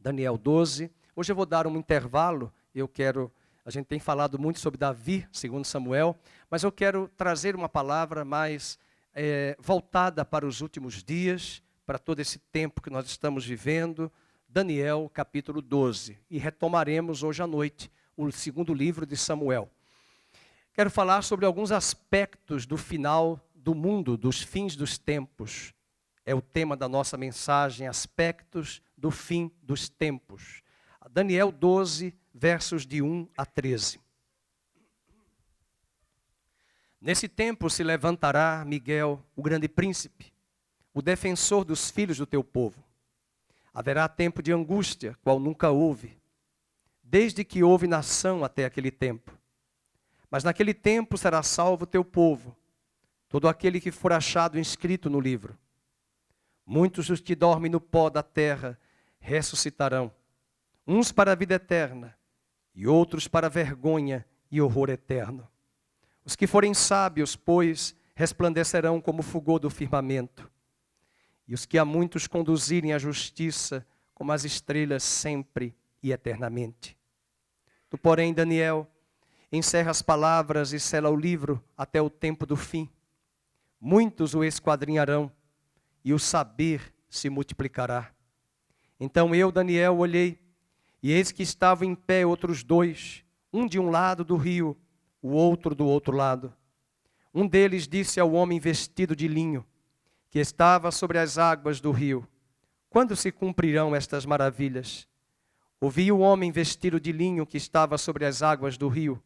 Daniel 12. Hoje eu vou dar um intervalo. A gente tem falado muito sobre Davi, segundo Samuel, mas eu quero trazer uma palavra mais voltada para os últimos dias, para todo esse tempo que nós estamos vivendo. Daniel, capítulo 12. E retomaremos hoje à noite o segundo livro de Samuel. Quero falar sobre alguns aspectos do final do mundo, dos fins dos tempos. É o tema da nossa mensagem, aspectos do fim dos tempos. Daniel 12, versos de 1 a 13. Nesse tempo se levantará Miguel, o grande príncipe, o defensor dos filhos do teu povo. Haverá tempo de angústia, qual nunca houve, desde que houve nação até aquele tempo. Mas naquele tempo será salvo o teu povo, todo aquele que for achado inscrito no livro. Muitos dos que dormem no pó da terra ressuscitarão, uns para a vida eterna e outros para vergonha e horror eterno. Os que forem sábios, pois, resplandecerão como o fulgor do firmamento, e os que a muitos conduzirem à justiça, como as estrelas sempre e eternamente. Tu, porém, Daniel, encerra as palavras e sela o livro até o tempo do fim. Muitos o esquadrinharão, e o saber se multiplicará. Então eu, Daniel, olhei, e eis que estavam em pé outros dois, um de um lado do rio, o outro do outro lado. Um deles disse ao homem vestido de linho, que estava sobre as águas do rio: quando se cumprirão estas maravilhas? Ouvi o homem vestido de linho que estava sobre as águas do rio,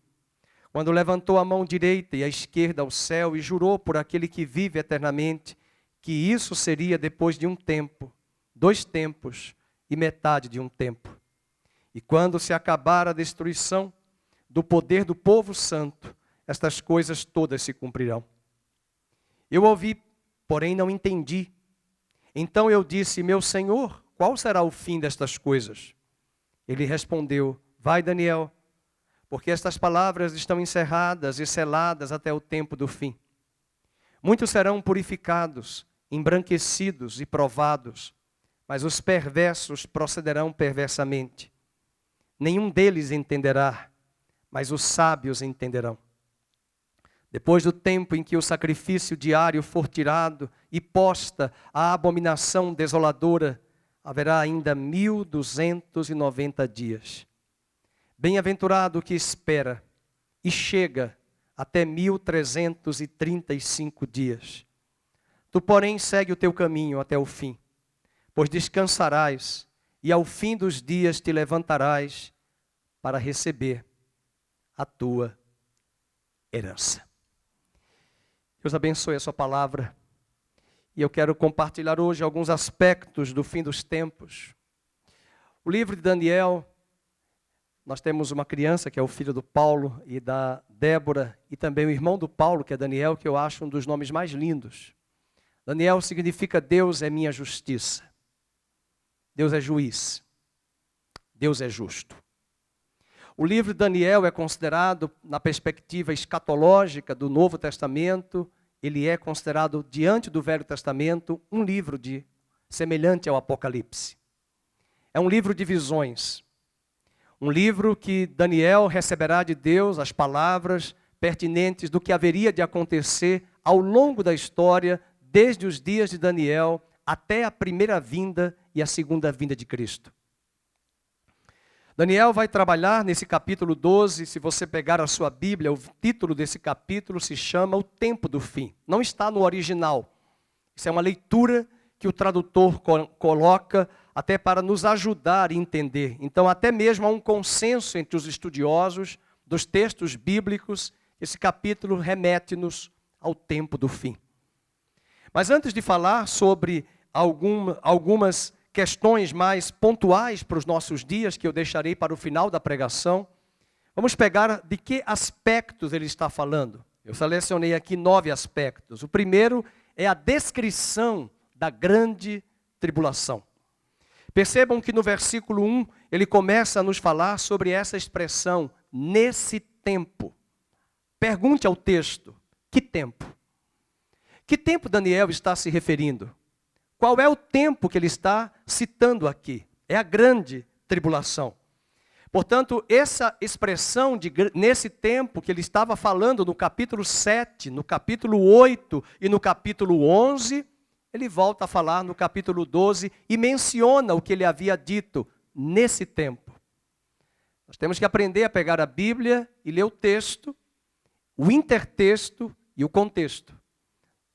quando levantou a mão direita e a esquerda ao céu e jurou por aquele que vive eternamente, que isso seria depois de um tempo, 2 tempos e metade de um tempo. E quando se acabar a destruição do poder do povo santo, estas coisas todas se cumprirão. Eu ouvi, porém não entendi. Então eu disse: meu Senhor, qual será o fim destas coisas? Ele respondeu: vai, Daniel, porque estas palavras estão encerradas e seladas até o tempo do fim. Muitos serão purificados, embranquecidos e provados, mas os perversos procederão perversamente. Nenhum deles entenderá, mas os sábios entenderão. Depois do tempo em que o sacrifício diário for tirado e posta a abominação desoladora, haverá ainda 1290 dias. Bem-aventurado o que espera e chega até 1335 dias. Tu, porém, segue o teu caminho até o fim, pois descansarás e ao fim dos dias te levantarás para receber a tua herança. Deus abençoe a sua palavra. E eu quero compartilhar hoje alguns aspectos do fim dos tempos. O livro de Daniel, nós temos uma criança que é o filho do Paulo e da Débora, e também o irmão do Paulo, que é Daniel, que eu acho um dos nomes mais lindos. Daniel significa Deus é minha justiça. Deus é juiz. Deus é justo. O livro de Daniel é considerado, na perspectiva escatológica do Novo Testamento, ele é considerado, diante do Velho Testamento, um livro semelhante ao Apocalipse. É um livro de visões. Um livro que Daniel receberá de Deus as palavras pertinentes do que haveria de acontecer ao longo da história, desde os dias de Daniel até a primeira vinda e a segunda vinda de Cristo. Daniel vai trabalhar nesse capítulo 12, se você pegar a sua Bíblia, o título desse capítulo se chama O Tempo do Fim. Não está no original. Isso é uma leitura que o tradutor coloca até para nos ajudar a entender. Então, até mesmo há um consenso entre os estudiosos dos textos bíblicos, esse capítulo remete-nos ao tempo do fim. Mas antes de falar sobre algumas questões mais pontuais para os nossos dias, que eu deixarei para o final da pregação, vamos pegar de que aspectos ele está falando. Eu selecionei aqui 9 aspectos. O primeiro é a descrição da grande tribulação. Percebam que no versículo 1, ele começa a nos falar sobre essa expressão, nesse tempo. Pergunte ao texto, que tempo? Que tempo Daniel está se referindo? Qual é o tempo que ele está citando aqui? É a grande tribulação. Portanto, essa expressão nesse tempo que ele estava falando no capítulo 7, no capítulo 8 e no capítulo 11, ele volta a falar no capítulo 12 e menciona o que ele havia dito nesse tempo. Nós temos que aprender a pegar a Bíblia e ler o texto, o intertexto e o contexto.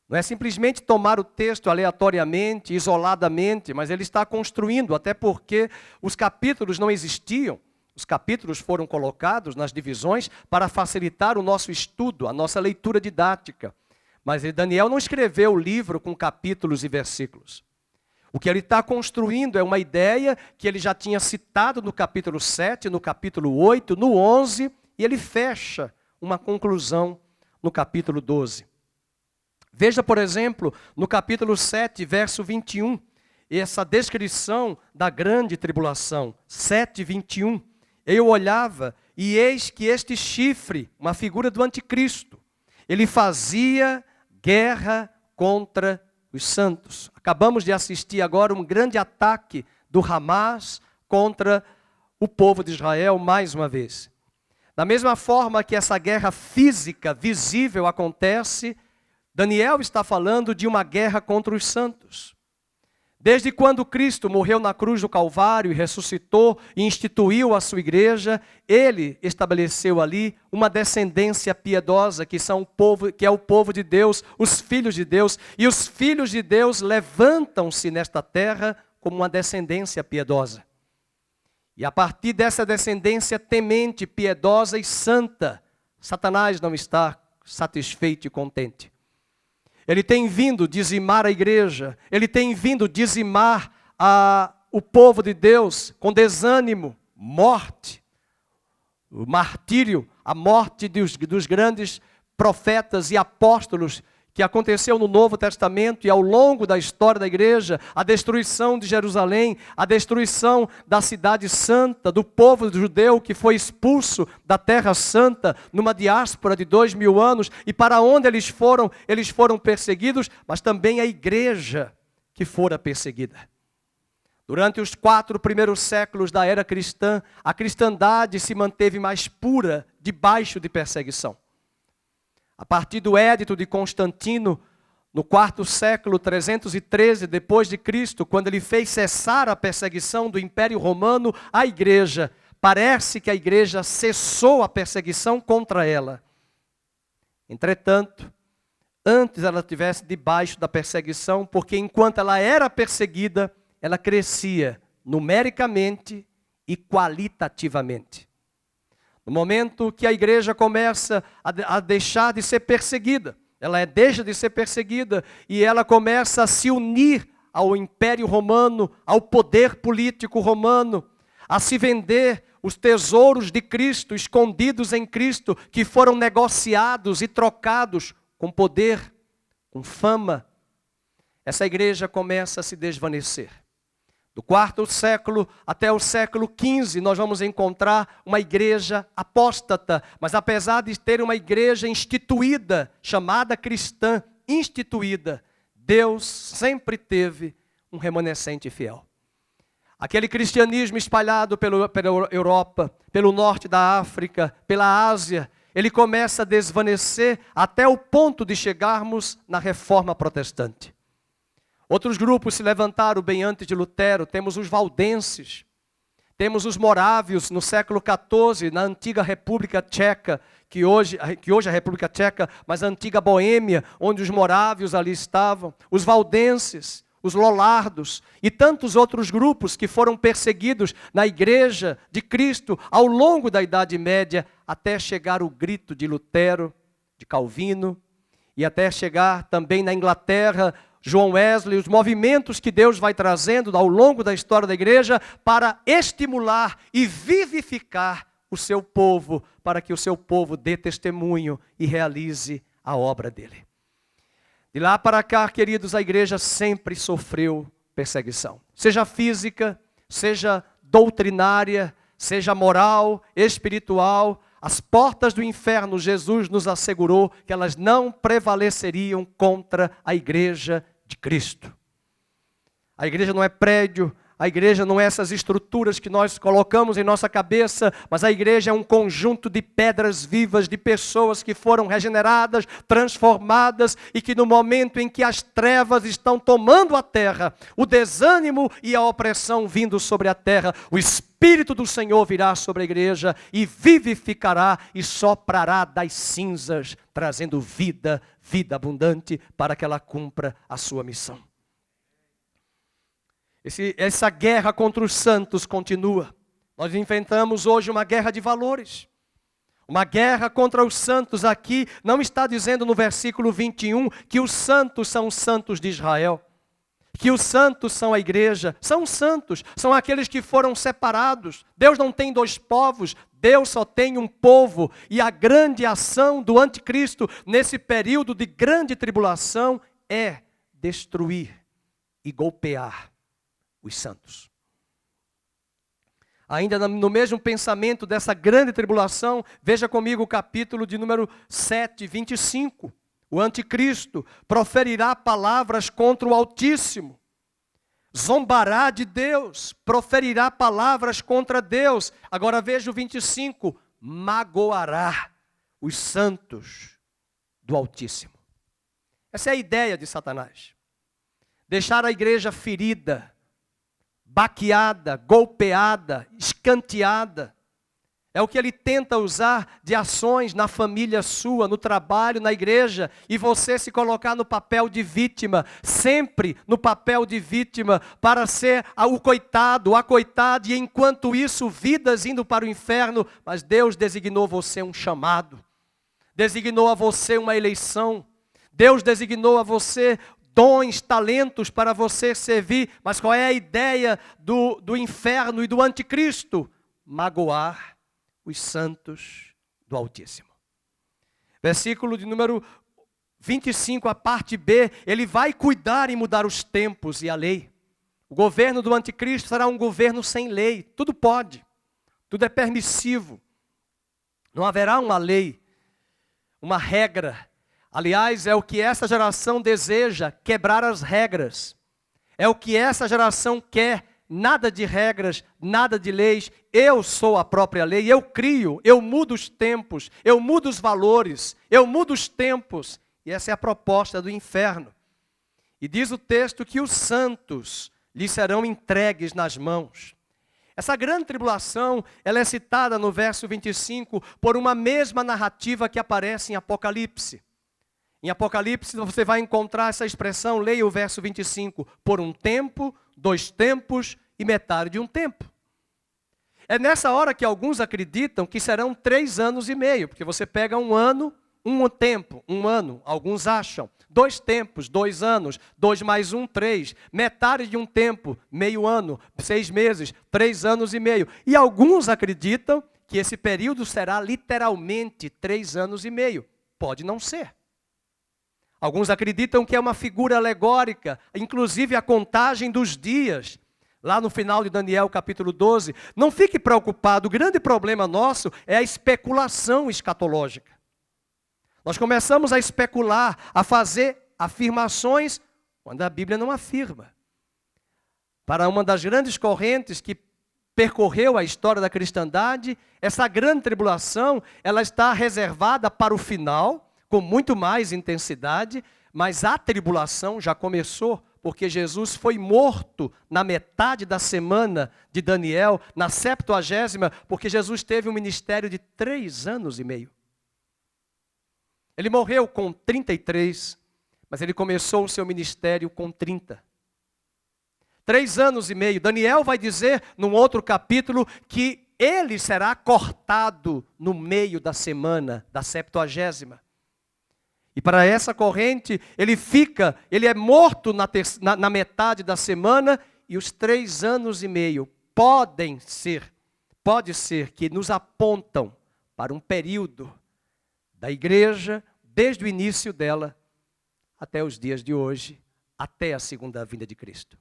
Não é simplesmente tomar o texto aleatoriamente, isoladamente, mas ele está construindo, até porque os capítulos não existiam. Os capítulos foram colocados nas divisões para facilitar o nosso estudo, a nossa leitura didática. Mas Daniel não escreveu o livro com capítulos e versículos. O que ele está construindo é uma ideia que ele já tinha citado no capítulo 7, no capítulo 8, no 11, e ele fecha uma conclusão no capítulo 12. Veja, por exemplo, no capítulo 7, verso 21, essa descrição da grande tribulação, 7, 21. Eu olhava e eis que este chifre, uma figura do anticristo, ele fazia guerra contra os santos. Acabamos de assistir agora um grande ataque do Hamas contra o povo de Israel mais uma vez. Da mesma forma que essa guerra física, visível acontece, Daniel está falando de uma guerra contra os santos. Desde quando Cristo morreu na cruz do Calvário e ressuscitou e instituiu a sua igreja, ele estabeleceu ali uma descendência piedosa, que é o povo de Deus, os filhos de Deus. E os filhos de Deus levantam-se nesta terra como uma descendência piedosa. E a partir dessa descendência temente, piedosa e santa, Satanás não está satisfeito e contente. Ele tem vindo dizimar a igreja, ele tem vindo dizimar o povo de Deus com desânimo, morte, o martírio, a morte dos grandes profetas e apóstolos que aconteceu no Novo Testamento e ao longo da história da igreja, a destruição de Jerusalém, a destruição da cidade santa, do povo judeu que foi expulso da terra santa numa diáspora de 2000 anos, e para onde eles foram perseguidos, mas também a igreja que fora perseguida. Durante os 4 primeiros séculos da era cristã, a cristandade se manteve mais pura debaixo de perseguição. A partir do Édito de Constantino, no 4º século, 313 depois de Cristo, quando ele fez cessar a perseguição do Império Romano à igreja, parece que a igreja cessou a perseguição contra ela. Entretanto, antes ela estivesse debaixo da perseguição, porque enquanto ela era perseguida, ela crescia numericamente e qualitativamente. No momento que a igreja começa a deixar de ser perseguida, ela deixa de ser perseguida e ela começa a se unir ao Império Romano, ao poder político romano, a se vender os tesouros de Cristo, escondidos em Cristo, que foram negociados e trocados com poder, com fama. Essa igreja começa a se desvanecer. Do 4º século até o século XV, nós vamos encontrar uma igreja apóstata. Mas apesar de ter uma igreja instituída, chamada cristã, instituída, Deus sempre teve um remanescente fiel. Aquele cristianismo espalhado pela Europa, pelo norte da África, pela Ásia, ele começa a desvanecer até o ponto de chegarmos na Reforma Protestante. Outros grupos se levantaram bem antes de Lutero. Temos os valdenses, temos os morávios no século XIV, na antiga República Tcheca, que hoje é a República Tcheca, mas a antiga Boêmia, onde os morávios ali estavam, os valdenses, os lollardos e tantos outros grupos que foram perseguidos na igreja de Cristo ao longo da Idade Média, até chegar o grito de Lutero, de Calvino, e até chegar também na Inglaterra, João Wesley, os movimentos que Deus vai trazendo ao longo da história da igreja para estimular e vivificar o seu povo, para que o seu povo dê testemunho e realize a obra dele. De lá para cá, queridos, a igreja sempre sofreu perseguição. Seja física, seja doutrinária, seja moral, espiritual. As portas do inferno, Jesus nos assegurou que elas não prevaleceriam contra a igreja de Cristo. A igreja não é prédio, a igreja não é essas estruturas que nós colocamos em nossa cabeça, mas a igreja é um conjunto de pedras vivas, de pessoas que foram regeneradas, transformadas e que no momento em que as trevas estão tomando a terra, o desânimo e a opressão vindo sobre a terra, o Espírito do Senhor virá sobre a igreja e vivificará e soprará das cinzas, trazendo vida, vida abundante para que ela cumpra a sua missão. Essa guerra contra os santos continua. Nós enfrentamos hoje uma guerra de valores. Uma guerra contra os santos aqui não está dizendo no versículo 21 que os santos são os santos de Israel. Que os santos são a igreja. São santos, são aqueles que foram separados. Deus não tem dois povos, Deus só tem um povo. E a grande ação do anticristo nesse período de grande tribulação é destruir e golpear os santos. Ainda no mesmo pensamento dessa grande tribulação, veja comigo o capítulo de número 7, 25. O anticristo proferirá palavras contra o Altíssimo, zombará de Deus, proferirá palavras contra Deus. Agora veja o 25, magoará os santos do Altíssimo. Essa é a ideia de Satanás. Deixar a igreja ferida, baqueada, golpeada, escanteada. É o que ele tenta usar de ações na família sua, no trabalho, na igreja, e você se colocar no papel de vítima, sempre no papel de vítima, para ser o coitado, a coitada, e enquanto isso, vidas indo para o inferno, mas Deus designou você um chamado, designou a você uma eleição, Deus designou a você dons, talentos para você servir, mas qual é a ideia do inferno e do anticristo? Magoar os santos do Altíssimo. Versículo de número 25, a parte B, ele vai cuidar em mudar os tempos e a lei. O governo do anticristo será um governo sem lei, tudo pode, tudo é permissivo. Não haverá uma lei, uma regra. Aliás, é o que essa geração deseja, quebrar as regras. É o que essa geração quer, nada de regras, nada de leis. Eu sou a própria lei, eu crio, eu mudo os tempos, eu mudo os valores, eu mudo os tempos. E essa é a proposta do inferno. E diz o texto que os santos lhes serão entregues nas mãos. Essa grande tribulação, ela é citada no verso 25 por uma mesma narrativa que aparece em Apocalipse. Em Apocalipse você vai encontrar essa expressão, leia o verso 25, por um tempo, 2 tempos e metade de um tempo. É nessa hora que alguns acreditam que serão 3 anos e meio, porque você pega um ano, um tempo, um ano, alguns acham. 2 tempos, 2 anos, 2 mais 1, 3. Metade de um tempo, meio ano, 6 meses, 3 anos e meio. E alguns acreditam que esse período será literalmente 3 anos e meio. Pode não ser. Alguns acreditam que é uma figura alegórica, inclusive a contagem dos dias. Lá no final de Daniel capítulo 12, não fique preocupado, o grande problema nosso é a especulação escatológica. Nós começamos a especular, a fazer afirmações quando a Bíblia não afirma. Para uma das grandes correntes que percorreu a história da cristandade, essa grande tribulação, ela está reservada para o final, com muito mais intensidade, mas a tribulação já começou, porque Jesus foi morto na metade da semana de Daniel, na 70ª, porque Jesus teve um ministério de 3 anos e meio. Ele morreu com 33, mas ele começou o seu ministério com 30. 3 anos e meio. Daniel vai dizer, num outro capítulo, que ele será cortado no meio da semana, da 70ª. E para essa corrente, ele é morto na metade da semana, e os 3 anos e meio pode ser que nos apontam para um período da igreja, desde o início dela, até os dias de hoje, até a segunda vinda de Cristo.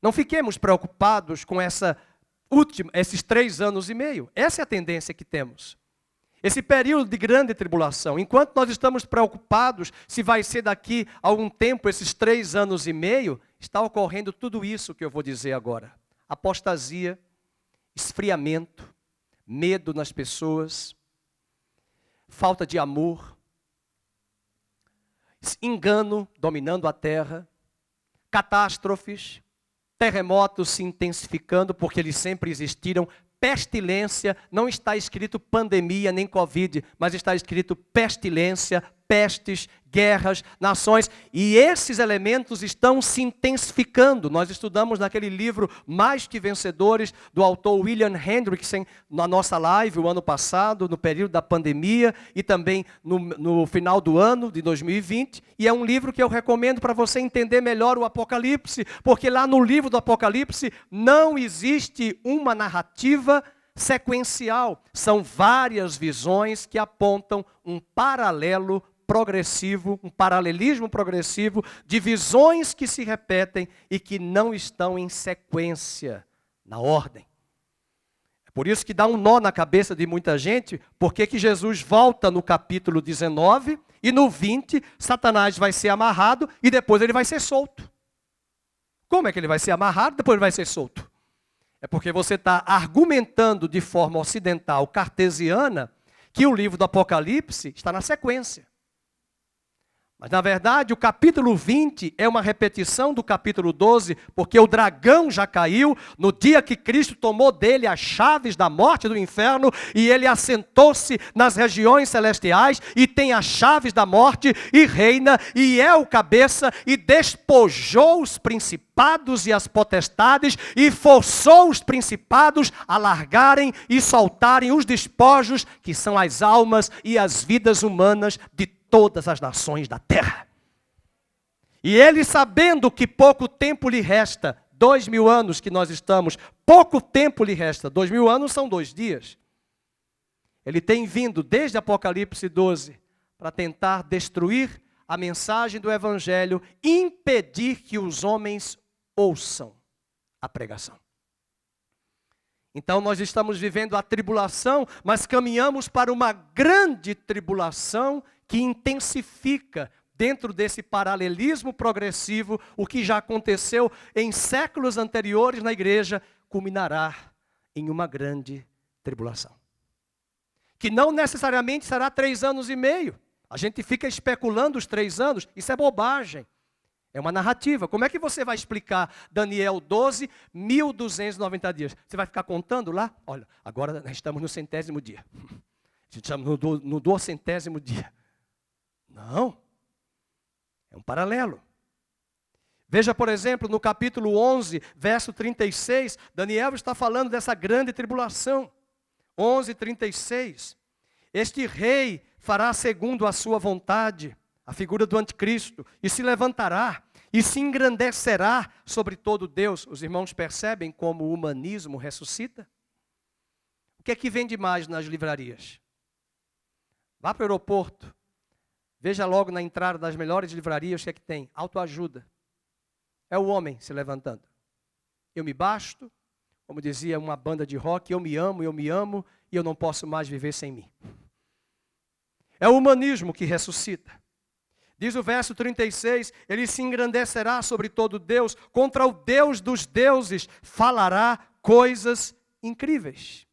Não fiquemos preocupados com esses 3 anos e meio. Essa é a tendência que temos. Esse período de grande tribulação, enquanto nós estamos preocupados se vai ser daqui a algum tempo, esses 3 anos e meio, está ocorrendo tudo isso que eu vou dizer agora. apostasia, esfriamento, medo nas pessoas, falta de amor, engano dominando a terra, catástrofes, terremotos se intensificando, porque eles sempre existiram, pestilência, não está escrito pandemia nem Covid, mas está escrito pestilência, pestes, guerras, nações, e esses elementos estão se intensificando. Nós estudamos naquele livro Mais que Vencedores, do autor William Hendrickson, na nossa live o ano passado, no período da pandemia, e também no final do ano de 2020, e é um livro que eu recomendo para você entender melhor o Apocalipse, porque lá no livro do Apocalipse não existe uma narrativa sequencial, são várias visões que apontam um paralelo progressivo, um paralelismo progressivo de visões que se repetem e que não estão em sequência, na ordem. É por isso que dá um nó na cabeça de muita gente, porque que Jesus volta no capítulo 19 e no 20 Satanás vai ser amarrado e depois ele vai ser solto. Como é que ele vai ser amarrado e depois ele vai ser solto? É porque você está argumentando de forma ocidental, cartesiana, que o livro do Apocalipse está na sequência. Mas, na verdade, o capítulo 20 é uma repetição do capítulo 12, porque o dragão já caiu no dia que Cristo tomou dele as chaves da morte e do inferno, e ele assentou-se nas regiões celestiais, e tem as chaves da morte, e reina, e é o cabeça, e despojou os principados e as potestades, e forçou os principados a largarem e soltarem os despojos, que são as almas e as vidas humanas de todas as nações da terra. E ele, sabendo que pouco tempo lhe resta, 2000 anos que nós estamos, pouco tempo lhe resta, 2000 anos são 2 dias. Ele tem vindo desde Apocalipse 12 para tentar destruir a mensagem do Evangelho, impedir que os homens ouçam a pregação. Então nós estamos vivendo a tribulação, mas caminhamos para uma grande tribulação que intensifica dentro desse paralelismo progressivo o que já aconteceu em séculos anteriores na igreja, culminará em uma grande tribulação. Que não necessariamente será 3 anos e meio. A gente fica especulando os 3 anos, isso é bobagem. É uma narrativa. Como é que você vai explicar Daniel 12, 1290 dias? Você vai ficar contando lá? Olha, agora nós estamos no 100º dia. Estamos no 200º dia. Não. É um paralelo. Veja, por exemplo, no capítulo 11, verso 36, Daniel está falando dessa grande tribulação. 11:36. Este rei fará segundo a sua vontade, a figura do anticristo, e se levantará e se engrandecerá sobre todo Deus. Os irmãos percebem como o humanismo ressuscita? O que é que vende mais nas livrarias? Vá para o aeroporto, veja logo na entrada das melhores livrarias o que é que tem? Autoajuda. É o homem se levantando. Eu me basto, como dizia uma banda de rock, eu me amo e eu não posso mais viver sem mim. É o humanismo que ressuscita. Diz o verso 36, ele se engrandecerá sobre todo Deus, contra o Deus dos deuses falará coisas incríveis.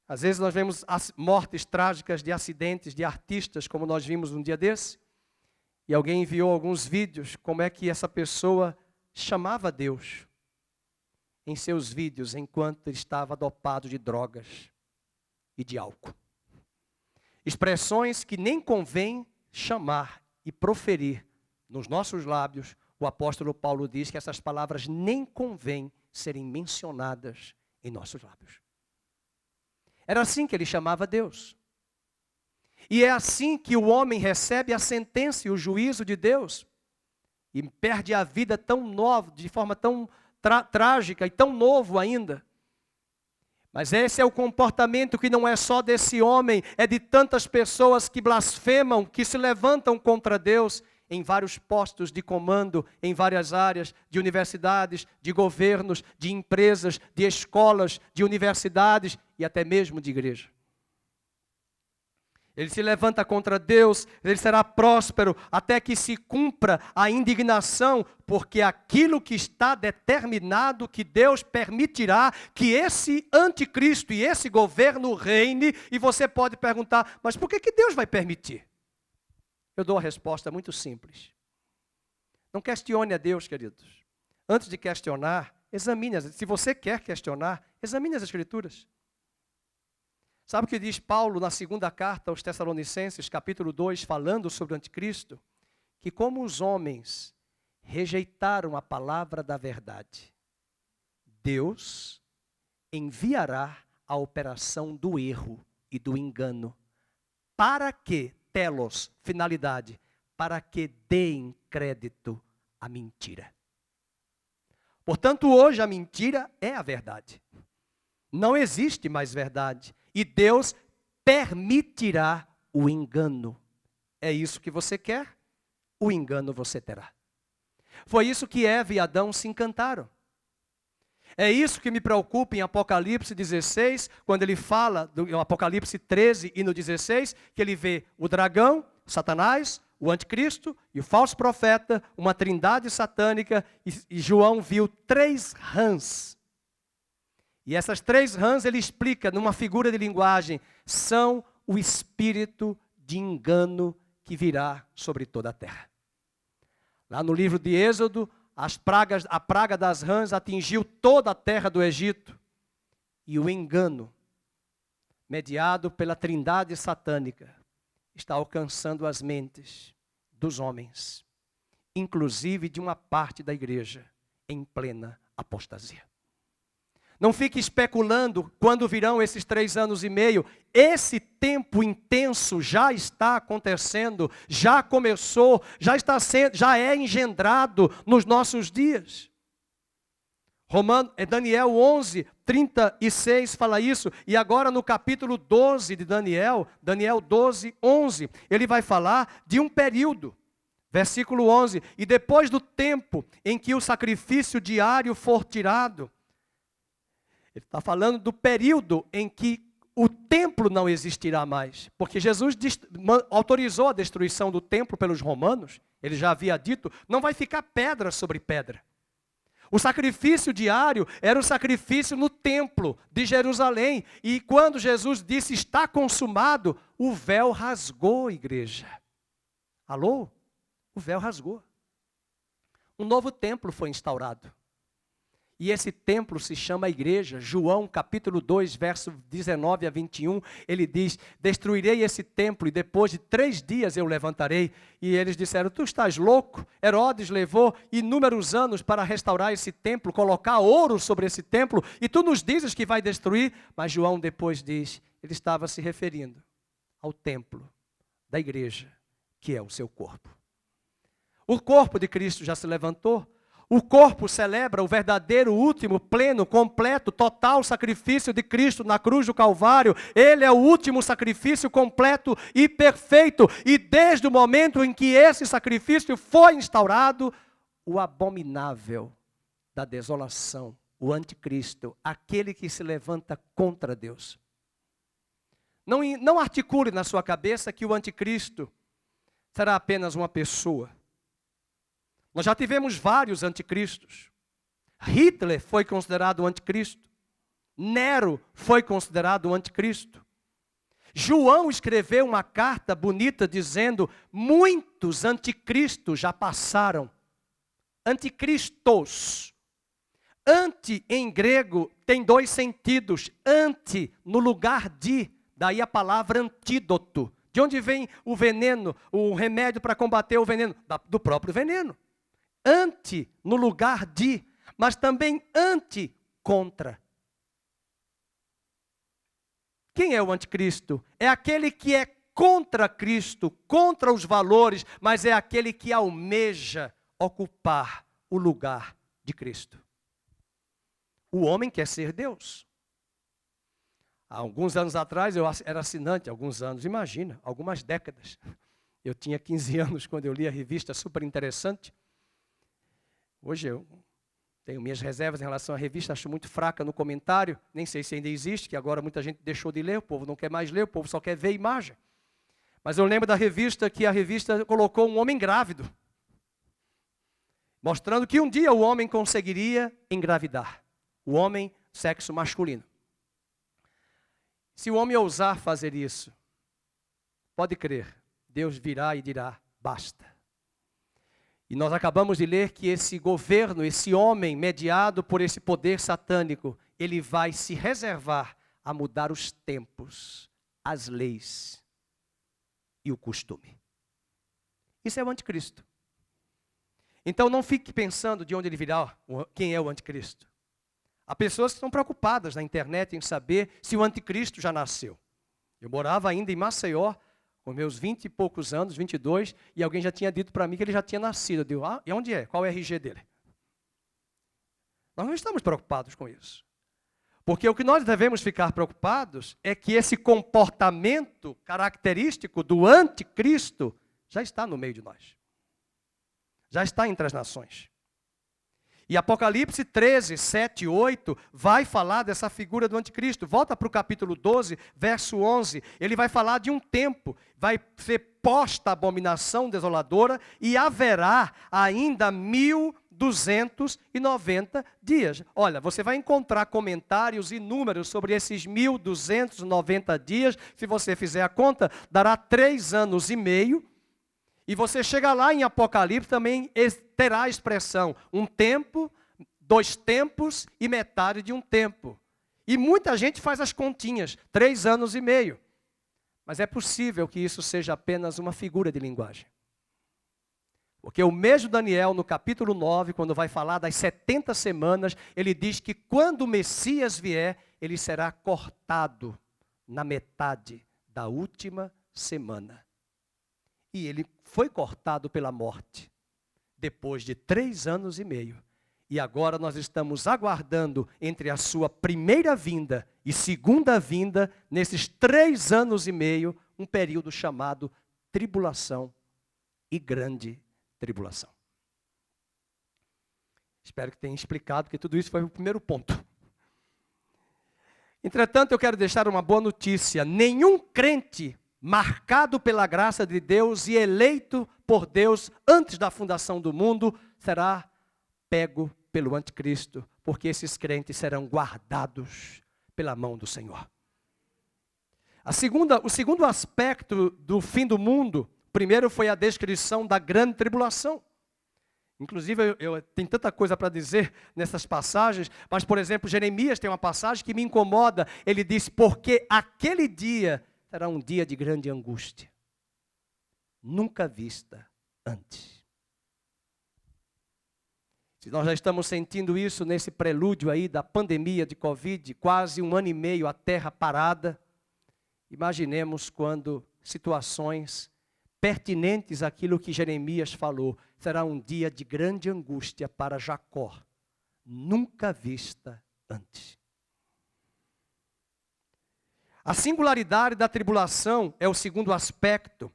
Às vezes nós vemos as mortes trágicas de acidentes de artistas, como nós vimos um dia desse, e alguém enviou alguns vídeos, como é que essa pessoa chamava Deus em seus vídeos, enquanto ele estava dopado de drogas e de álcool. Expressões que nem convém chamar e proferir nos nossos lábios. O apóstolo Paulo diz que essas palavras nem convém serem mencionadas em nossos lábios. Era assim que ele chamava Deus. E é assim que o homem recebe a sentença e o juízo de Deus. E perde a vida tão nova, de forma tão trágica e tão novo ainda. Mas esse é o comportamento que não é só desse homem, é de tantas pessoas que blasfemam, que se levantam contra Deus em vários postos de comando, em várias áreas, de universidades, de governos, de empresas, de escolas, de universidades e até mesmo de igreja. Ele se levanta contra Deus, ele será próspero até que se cumpra a indignação, porque aquilo que está determinado que Deus permitirá que esse anticristo e esse governo reine, e você pode perguntar, mas por que Deus vai permitir? Eu dou a resposta muito simples. Não questione a Deus, queridos. Antes de questionar, examine. Se você quer questionar, examine as Escrituras. Sabe o que diz Paulo na segunda carta aos Tessalonicenses, capítulo 2, falando sobre o anticristo? Que como os homens rejeitaram a palavra da verdade, Deus enviará a operação do erro e do engano. Para que, telos, finalidade, para que deem crédito à mentira. Portanto, hoje a mentira é a verdade. Não existe mais verdade. E Deus permitirá o engano. É isso que você quer? O engano você terá. Foi isso que Eva e Adão se encantaram. É isso que me preocupa em Apocalipse 16, quando ele fala, no Apocalipse 13 e no 16, que ele vê o dragão, Satanás, o anticristo e o falso profeta, uma trindade satânica, e João viu 3 rãs. E essas 3 rãs ele explica numa figura de linguagem, são o espírito de engano que virá sobre toda a terra. Lá no livro de Êxodo, a praga das rãs atingiu toda a terra do Egito. E o engano, mediado pela trindade satânica, está alcançando as mentes dos homens, inclusive de uma parte da igreja, em plena apostasia. Não fique especulando quando virão esses 3 anos e meio. Esse tempo intenso já está acontecendo, já começou, já é engendrado nos nossos dias. Daniel 11, 36 fala isso. E agora no capítulo 12 de Daniel 12, 11, ele vai falar de um período. Versículo 11, e depois do tempo em que o sacrifício diário for tirado, ele está falando do período em que o templo não existirá mais. Porque Jesus autorizou a destruição do templo pelos romanos. Ele já havia dito, não vai ficar pedra sobre pedra. O sacrifício diário era o sacrifício no templo de Jerusalém. E quando Jesus disse, está consumado, o véu rasgou, igreja. Alô? O véu rasgou. Um novo templo foi instaurado. E esse templo se chama igreja. João capítulo 2, verso 19 a 21, ele diz, destruirei esse templo e depois de 3 dias eu levantarei. E eles disseram, tu estás louco? Herodes levou inúmeros anos para restaurar esse templo, colocar ouro sobre esse templo, e tu nos dizes que vai destruir? Mas João depois diz, ele estava se referindo ao templo da igreja, que é o seu corpo. O corpo de Cristo já se levantou. O corpo celebra o verdadeiro, último, pleno, completo, total sacrifício de Cristo na cruz do Calvário. Ele é o último sacrifício completo e perfeito. E desde o momento em que esse sacrifício foi instaurado, o abominável da desolação, o anticristo, aquele que se levanta contra Deus. Não articule na sua cabeça que o anticristo será apenas uma pessoa. Nós já tivemos vários anticristos. Hitler foi considerado um anticristo. Nero foi considerado um anticristo. João escreveu uma carta bonita dizendo, muitos anticristos já passaram. Anticristos. Anti em grego tem 2 sentidos. Anti no lugar de, daí a palavra antídoto. De onde vem o veneno, o remédio para combater o veneno? Do próprio veneno. Anti no lugar de, mas também anti-contra. Quem é o anticristo? É aquele que é contra Cristo, contra os valores, mas é aquele que almeja ocupar o lugar de Cristo. O homem quer ser Deus. Há alguns anos atrás eu era assinante, imagina, algumas décadas. Eu tinha 15 anos quando eu li a revista, super interessante. Hoje eu tenho minhas reservas em relação à revista, acho muito fraca no comentário, nem sei se ainda existe, que agora muita gente deixou de ler, o povo não quer mais ler, o povo só quer ver imagem. Mas eu lembro da revista que a revista colocou um homem grávido, mostrando que um dia o homem conseguiria engravidar. O homem, sexo masculino. Se o homem ousar fazer isso, pode crer, Deus virá e dirá, basta. E nós acabamos de ler que esse governo, esse homem mediado por esse poder satânico, ele vai se reservar a mudar os tempos, as leis e o costume. Isso é o anticristo. Então não fique pensando de onde ele virá, quem é o anticristo. Há pessoas que estão preocupadas na internet em saber se o anticristo já nasceu. Eu morava ainda em Maceió, com meus 20 e poucos anos, 22, e alguém já tinha dito para mim que ele já tinha nascido. Eu digo, e onde é? Qual é o RG dele? Nós não estamos preocupados com isso. Porque o que nós devemos ficar preocupados é que esse comportamento característico do anticristo já está no meio de nós. Já está entre as nações. E Apocalipse 13, 7 e 8 vai falar dessa figura do anticristo. Volta para o capítulo 12, verso 11. Ele vai falar de um tempo. Vai ser posta a abominação desoladora e haverá ainda 1290 dias. Olha, você vai encontrar comentários inúmeros sobre esses 1290 dias. Se você fizer a conta, dará 3 anos e meio. E você chega lá em Apocalipse, também terá a expressão, um tempo, 2 tempos e metade de um tempo. E muita gente faz as continhas, 3 anos e meio. Mas é possível que isso seja apenas uma figura de linguagem. Porque o mesmo Daniel, no capítulo 9, quando vai falar das 70 semanas, ele diz que quando o Messias vier, ele será cortado na metade da última semana. E ele foi cortado pela morte, depois de 3 anos e meio. E agora nós estamos aguardando entre a sua primeira vinda e segunda vinda, nesses 3 anos e meio, um período chamado tribulação e grande tribulação. Espero que tenha explicado, porque tudo isso foi o primeiro ponto. Entretanto, eu quero deixar uma boa notícia. Nenhum crente marcado pela graça de Deus e eleito por Deus antes da fundação do mundo, será pego pelo anticristo, porque esses crentes serão guardados pela mão do Senhor. O segundo aspecto do fim do mundo, primeiro foi a descrição da grande tribulação. Inclusive, eu tenho tanta coisa para dizer nessas passagens, mas, por exemplo, Jeremias tem uma passagem que me incomoda. Ele diz, porque aquele dia será um dia de grande angústia, nunca vista antes. Se nós já estamos sentindo isso nesse prelúdio aí da pandemia de Covid, quase 1 ano e meio a terra parada, imaginemos quando situações pertinentes àquilo que Jeremias falou, será um dia de grande angústia para Jacó, nunca vista antes. A singularidade da tribulação é o segundo aspecto.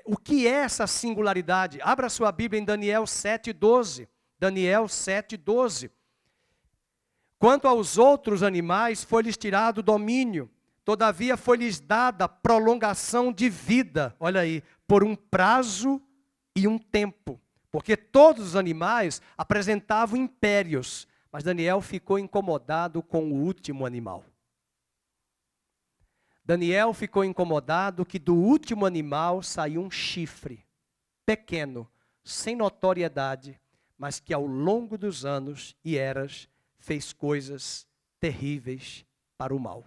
O que é essa singularidade? Abra sua Bíblia em Daniel 7:12. Daniel 7:12. Quanto aos outros animais, foi-lhes tirado o domínio. Todavia foi-lhes dada prolongação de vida. Olha aí, por um prazo e um tempo. Porque todos os animais apresentavam impérios. Mas Daniel ficou incomodado com o último animal. Daniel ficou incomodado que do último animal saiu um chifre, pequeno, sem notoriedade, mas que ao longo dos anos e eras fez coisas terríveis para o mal.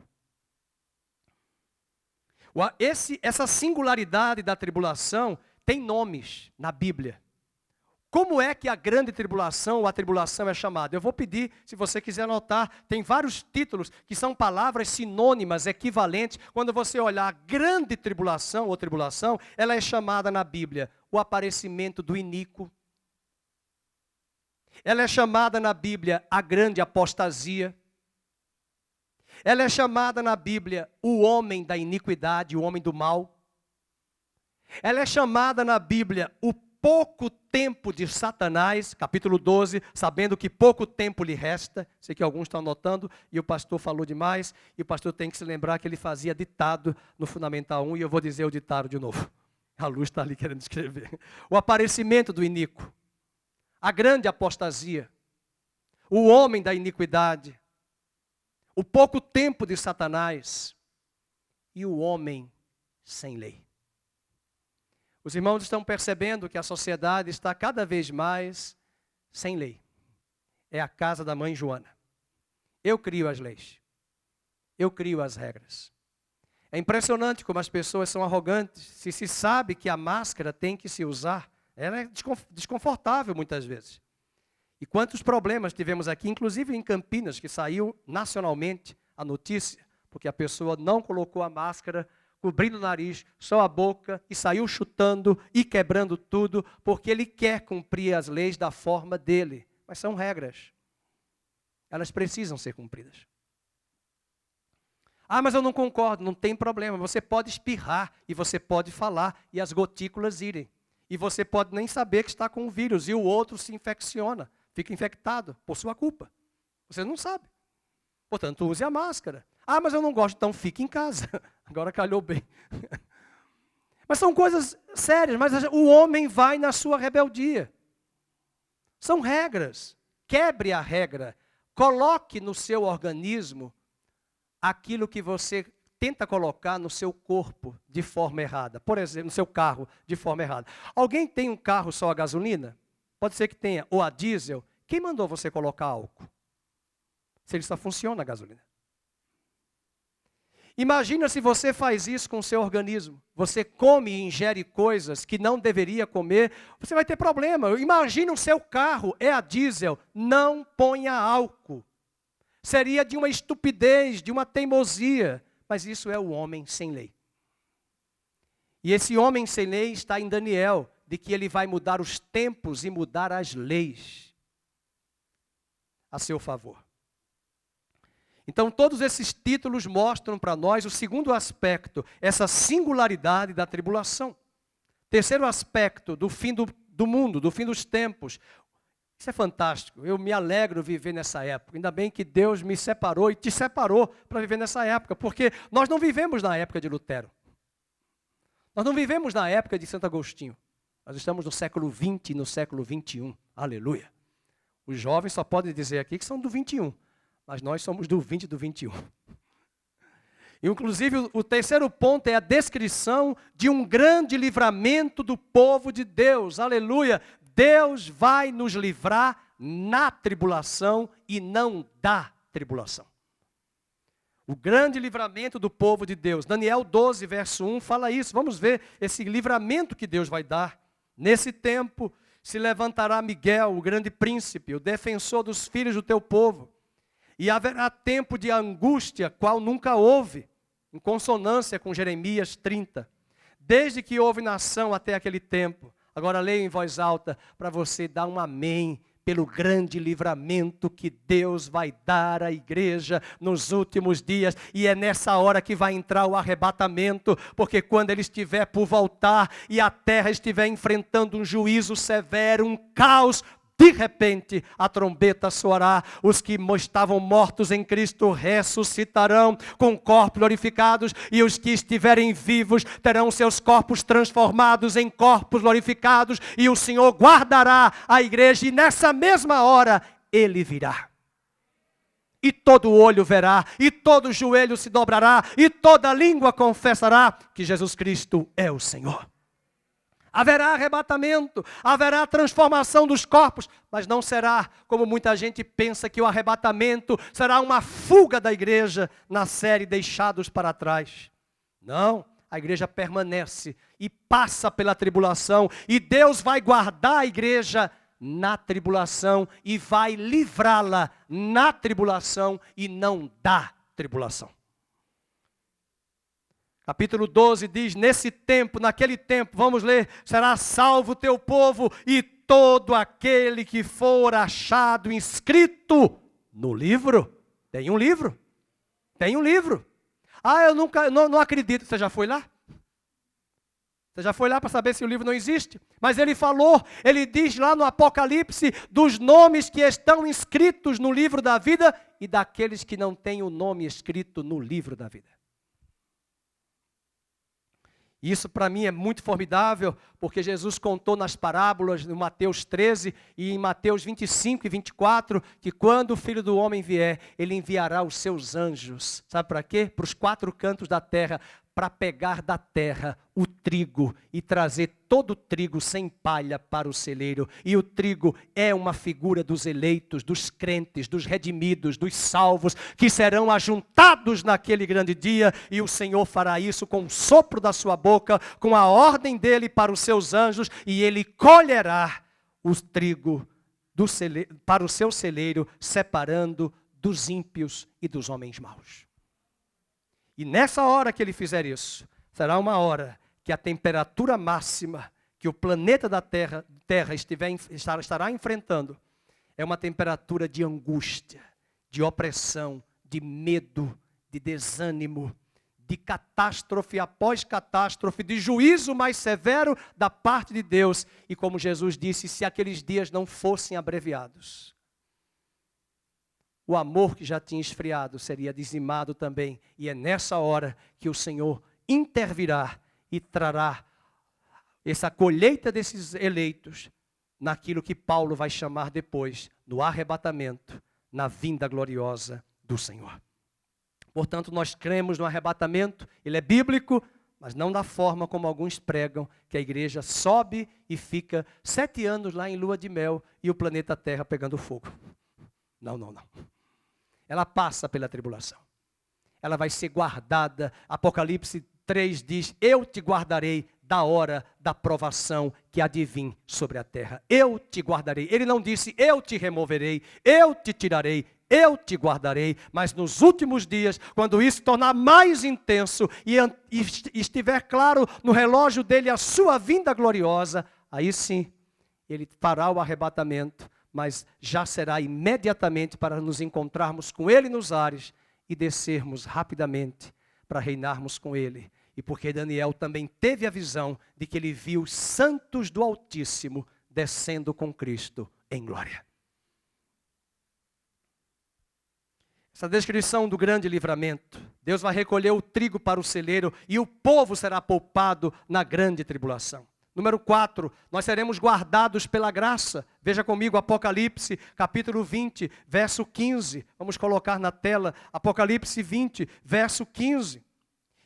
Essa singularidade da tribulação tem nomes na Bíblia. Como é que a grande tribulação ou a tribulação é chamada? Eu vou pedir, se você quiser anotar, tem vários títulos que são palavras sinônimas, equivalentes. Quando você olhar a grande tribulação ou tribulação, ela é chamada na Bíblia o aparecimento do iníquo. Ela é chamada na Bíblia a grande apostasia. Ela é chamada na Bíblia o homem da iniquidade, o homem do mal. Ela é chamada na Bíblia o pouco tempo de Satanás, capítulo 12, sabendo que pouco tempo lhe resta. Sei que alguns estão anotando, e o pastor falou demais, e o pastor tem que se lembrar que ele fazia ditado no Fundamental 1, e eu vou dizer o ditado de novo. A luz está ali querendo escrever. O aparecimento do iníquo, a grande apostasia, o homem da iniquidade, o pouco tempo de Satanás e o homem sem lei. Os irmãos estão percebendo que a sociedade está cada vez mais sem lei. É a casa da mãe Joana. Eu crio as leis. Eu crio as regras. É impressionante como as pessoas são arrogantes. Se sabe que a máscara tem que se usar, ela é desconfortável muitas vezes. E quantos problemas tivemos aqui, inclusive em Campinas, que saiu nacionalmente a notícia, porque a pessoa não colocou a máscara, cobrindo o nariz, só a boca, e saiu chutando e quebrando tudo, porque ele quer cumprir as leis da forma dele. Mas são regras. Elas precisam ser cumpridas. Ah, mas eu não concordo, não tem problema. Você pode espirrar e você pode falar e as gotículas irem. E você pode nem saber que está com o vírus e o outro se infecciona, fica infectado por sua culpa. Você não sabe. Portanto, use a máscara. Ah, mas eu não gosto, então fique em casa. Agora calhou bem. Mas são coisas sérias, mas o homem vai na sua rebeldia. São regras. Quebre a regra. Coloque no seu organismo aquilo que você tenta colocar no seu corpo de forma errada. Por exemplo, no seu carro de forma errada. Alguém tem um carro só a gasolina? Pode ser que tenha, ou a diesel. Quem mandou você colocar álcool? Se ele só funciona a gasolina. Imagina se você faz isso com o seu organismo. Você come e ingere coisas que não deveria comer, você vai ter problema. Imagina o seu carro, é a diesel, não ponha álcool. Seria de uma estupidez, de uma teimosia. Mas isso é o homem sem lei. E esse homem sem lei está em Daniel, de que ele vai mudar os tempos e mudar as leis a seu favor. Então, todos esses títulos mostram para nós o segundo aspecto, essa singularidade da tribulação. Terceiro aspecto, do fim do mundo, do fim dos tempos. Isso é fantástico, eu me alegro viver nessa época. Ainda bem que Deus me separou e te separou para viver nessa época, porque nós não vivemos na época de Lutero. Nós não vivemos na época de Santo Agostinho. Nós estamos no século XX e no século XXI. Aleluia. Os jovens só podem dizer aqui que são do 21. Mas nós somos do 20 e do 21. Inclusive, o terceiro ponto é a descrição de um grande livramento do povo de Deus. Aleluia! Deus vai nos livrar na tribulação e não da tribulação. O grande livramento do povo de Deus. Daniel 12, verso 1, fala isso. Vamos ver esse livramento que Deus vai dar. Nesse tempo se levantará Miguel, o grande príncipe, o defensor dos filhos do teu povo. E haverá tempo de angústia, qual nunca houve, em consonância com Jeremias 30. Desde que houve nação até aquele tempo. Agora leio em voz alta para você dar um amém pelo grande livramento que Deus vai dar à igreja nos últimos dias. E é nessa hora que vai entrar o arrebatamento, porque quando Ele estiver por voltar e a terra estiver enfrentando um juízo severo, um caos, de repente, a trombeta soará, os que estavam mortos em Cristo ressuscitarão com corpos glorificados, e os que estiverem vivos terão seus corpos transformados em corpos glorificados, e o Senhor guardará a igreja, e nessa mesma hora Ele virá. E todo olho verá, e todo joelho se dobrará, e toda língua confessará que Jesus Cristo é o Senhor. Haverá arrebatamento, haverá transformação dos corpos, mas não será como muita gente pensa que o arrebatamento será uma fuga da igreja na série Deixados para Trás. Não, a igreja permanece e passa pela tribulação, e Deus vai guardar a igreja na tribulação e vai livrá-la na tribulação e não da tribulação. Capítulo 12 diz, nesse tempo, naquele tempo, vamos ler, será salvo o teu povo e todo aquele que for achado inscrito no livro. Tem um livro. Ah, eu não acredito. Você já foi lá? Você já foi lá para saber se o livro não existe? Mas ele falou, ele diz lá no Apocalipse dos nomes que estão escritos no livro da vida e daqueles que não têm o nome escrito no livro da vida. Isso para mim é muito formidável, porque Jesus contou nas parábolas, no Mateus 13 e em Mateus 25 e 24, que quando o Filho do Homem vier, ele enviará os seus anjos. Sabe para quê? Para os 4 cantos da terra, para pegar da terra o trigo e trazer todo o trigo sem palha para o celeiro. E o trigo é uma figura dos eleitos, dos crentes, dos redimidos, dos salvos, que serão ajuntados naquele grande dia, e o Senhor fará isso com o sopro da sua boca, com a ordem dele para os seus anjos, e ele colherá o trigo para o seu celeiro, separando dos ímpios e dos homens maus. E nessa hora que ele fizer isso, será uma hora que a temperatura máxima que o planeta da Terra estará enfrentando é uma temperatura de angústia, de opressão, de medo, de desânimo, de catástrofe após catástrofe, de juízo mais severo da parte de Deus. E como Jesus disse, se aqueles dias não fossem abreviados, o amor que já tinha esfriado seria dizimado também. E é nessa hora que o Senhor intervirá e trará essa colheita desses eleitos naquilo que Paulo vai chamar depois, no arrebatamento, na vinda gloriosa do Senhor. Portanto, nós cremos no arrebatamento, ele é bíblico, mas não da forma como alguns pregam, que a igreja sobe e fica 7 anos lá em lua de mel e o planeta Terra pegando fogo. Não, não, não. Ela passa pela tribulação. Ela vai ser guardada. Apocalipse 3 diz, eu te guardarei da hora da provação que há de vir sobre a terra. Eu te guardarei. Ele não disse, eu te removerei, eu te tirarei, eu te guardarei. Mas nos últimos dias, quando isso tornar mais intenso e estiver claro no relógio dele a sua vinda gloriosa, aí sim, ele fará o arrebatamento, mas já será imediatamente para nos encontrarmos com ele nos ares e descermos rapidamente para reinarmos com ele. E porque Daniel também teve a visão de que ele viu os santos do Altíssimo descendo com Cristo em glória. Essa descrição do grande livramento, Deus vai recolher o trigo para o celeiro e o povo será poupado na grande tribulação. Número 4, nós seremos guardados pela graça. Veja comigo Apocalipse, capítulo 20, verso 15. Vamos colocar na tela, Apocalipse 20, verso 15.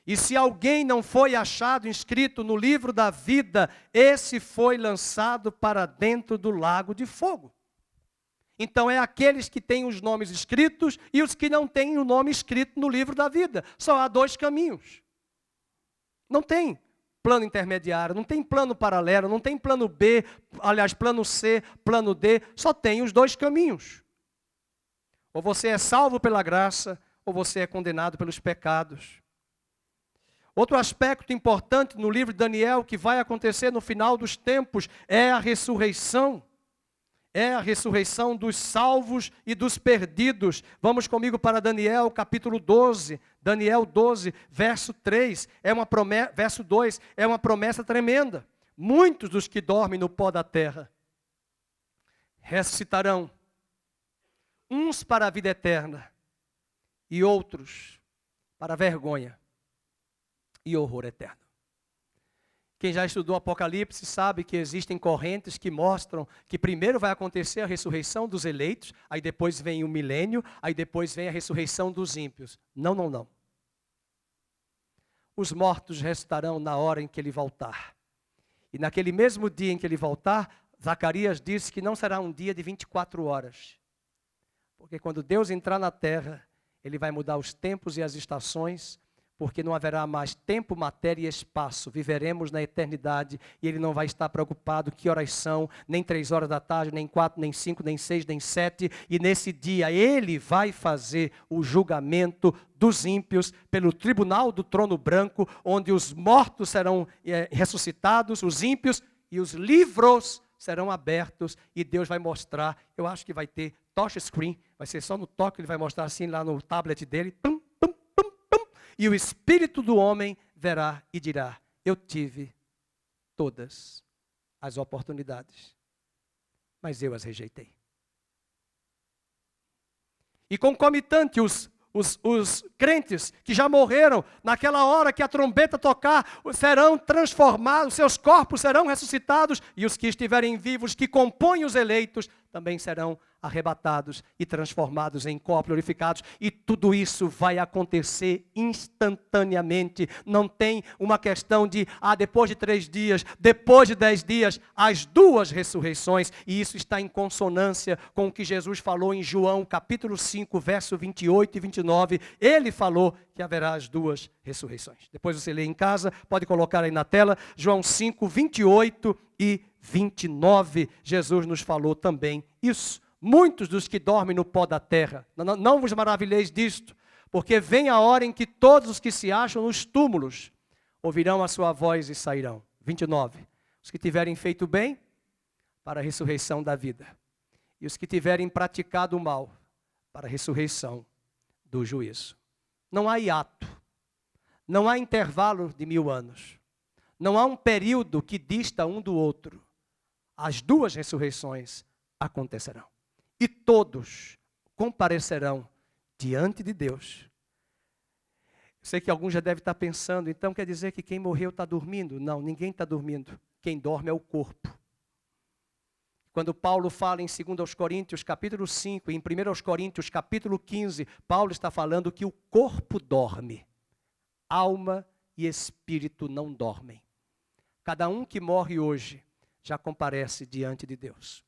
E se alguém não foi achado inscrito no livro da vida, esse foi lançado para dentro do lago de fogo. Então é aqueles que têm os nomes escritos e os que não têm o nome escrito no livro da vida. Só há 2 caminhos. Não tem plano intermediário, não tem plano paralelo, não tem plano B, aliás, plano C, plano D, só tem os 2 caminhos. Ou você é salvo pela graça, ou você é condenado pelos pecados. Outro aspecto importante no livro de Daniel, que vai acontecer no final dos tempos, é a ressurreição. É a ressurreição dos salvos e dos perdidos. Vamos comigo para Daniel, capítulo 12. Daniel 12, verso 3, verso 2, é uma promessa tremenda. Muitos dos que dormem no pó da terra ressuscitarão, uns para a vida eterna e outros para a vergonha e horror eterno. Quem já estudou Apocalipse sabe que existem correntes que mostram que primeiro vai acontecer a ressurreição dos eleitos, aí depois vem o milênio, aí depois vem a ressurreição dos ímpios. Não, não, não. Os mortos ressuscitarão na hora em que ele voltar. E naquele mesmo dia em que ele voltar, Zacarias disse que não será um dia de 24 horas. Porque quando Deus entrar na terra, ele vai mudar os tempos e as estações, porque não haverá mais tempo, matéria e espaço. Viveremos na eternidade e ele não vai estar preocupado que horas são, nem 3 horas da tarde, nem 4, nem 5, nem 6, nem 7. E nesse dia ele vai fazer o julgamento dos ímpios pelo tribunal do trono branco, onde os mortos serão ressuscitados, os ímpios, e os livros serão abertos e Deus vai mostrar. Eu acho que vai ter touch screen, vai ser só no toque, ele vai mostrar assim lá no tablet dele, pum, pum, pum, pum, e o espírito do homem verá e dirá, eu tive todas as oportunidades, mas eu as rejeitei. E concomitante, os crentes que já morreram, naquela hora que a trombeta tocar, serão transformados, seus corpos serão ressuscitados, e os que estiverem vivos, que compõem os eleitos, também serão arrebatados e transformados em corpos glorificados. E tudo isso vai acontecer instantaneamente. Não tem uma questão de, depois de 3 dias, depois de 10 dias, as 2 ressurreições. E isso está em consonância com o que Jesus falou em João, capítulo 5, verso 28 e 29. Ele falou que haverá as 2 ressurreições. Depois você lê em casa, pode colocar aí na tela, João 5, 28 e 29. Jesus nos falou também isso. Muitos dos que dormem no pó da terra, não vos maravilheis disto, porque vem a hora em que todos os que se acham nos túmulos ouvirão a sua voz e sairão. 29. Os que tiverem feito bem, para a ressurreição da vida. E os que tiverem praticado o mal, para a ressurreição do juízo. Não há hiato, não há intervalo de 1000 anos, não há um período que dista um do outro. As 2 ressurreições acontecerão. E todos comparecerão diante de Deus. Eu sei que alguns já devem estar pensando, então quer dizer que quem morreu está dormindo? Não, ninguém está dormindo. Quem dorme é o corpo. Quando Paulo fala em 2 Coríntios capítulo 5, e em 1 Coríntios capítulo 15, Paulo está falando que o corpo dorme. Alma e espírito não dormem. Cada um que morre hoje já comparece diante de Deus.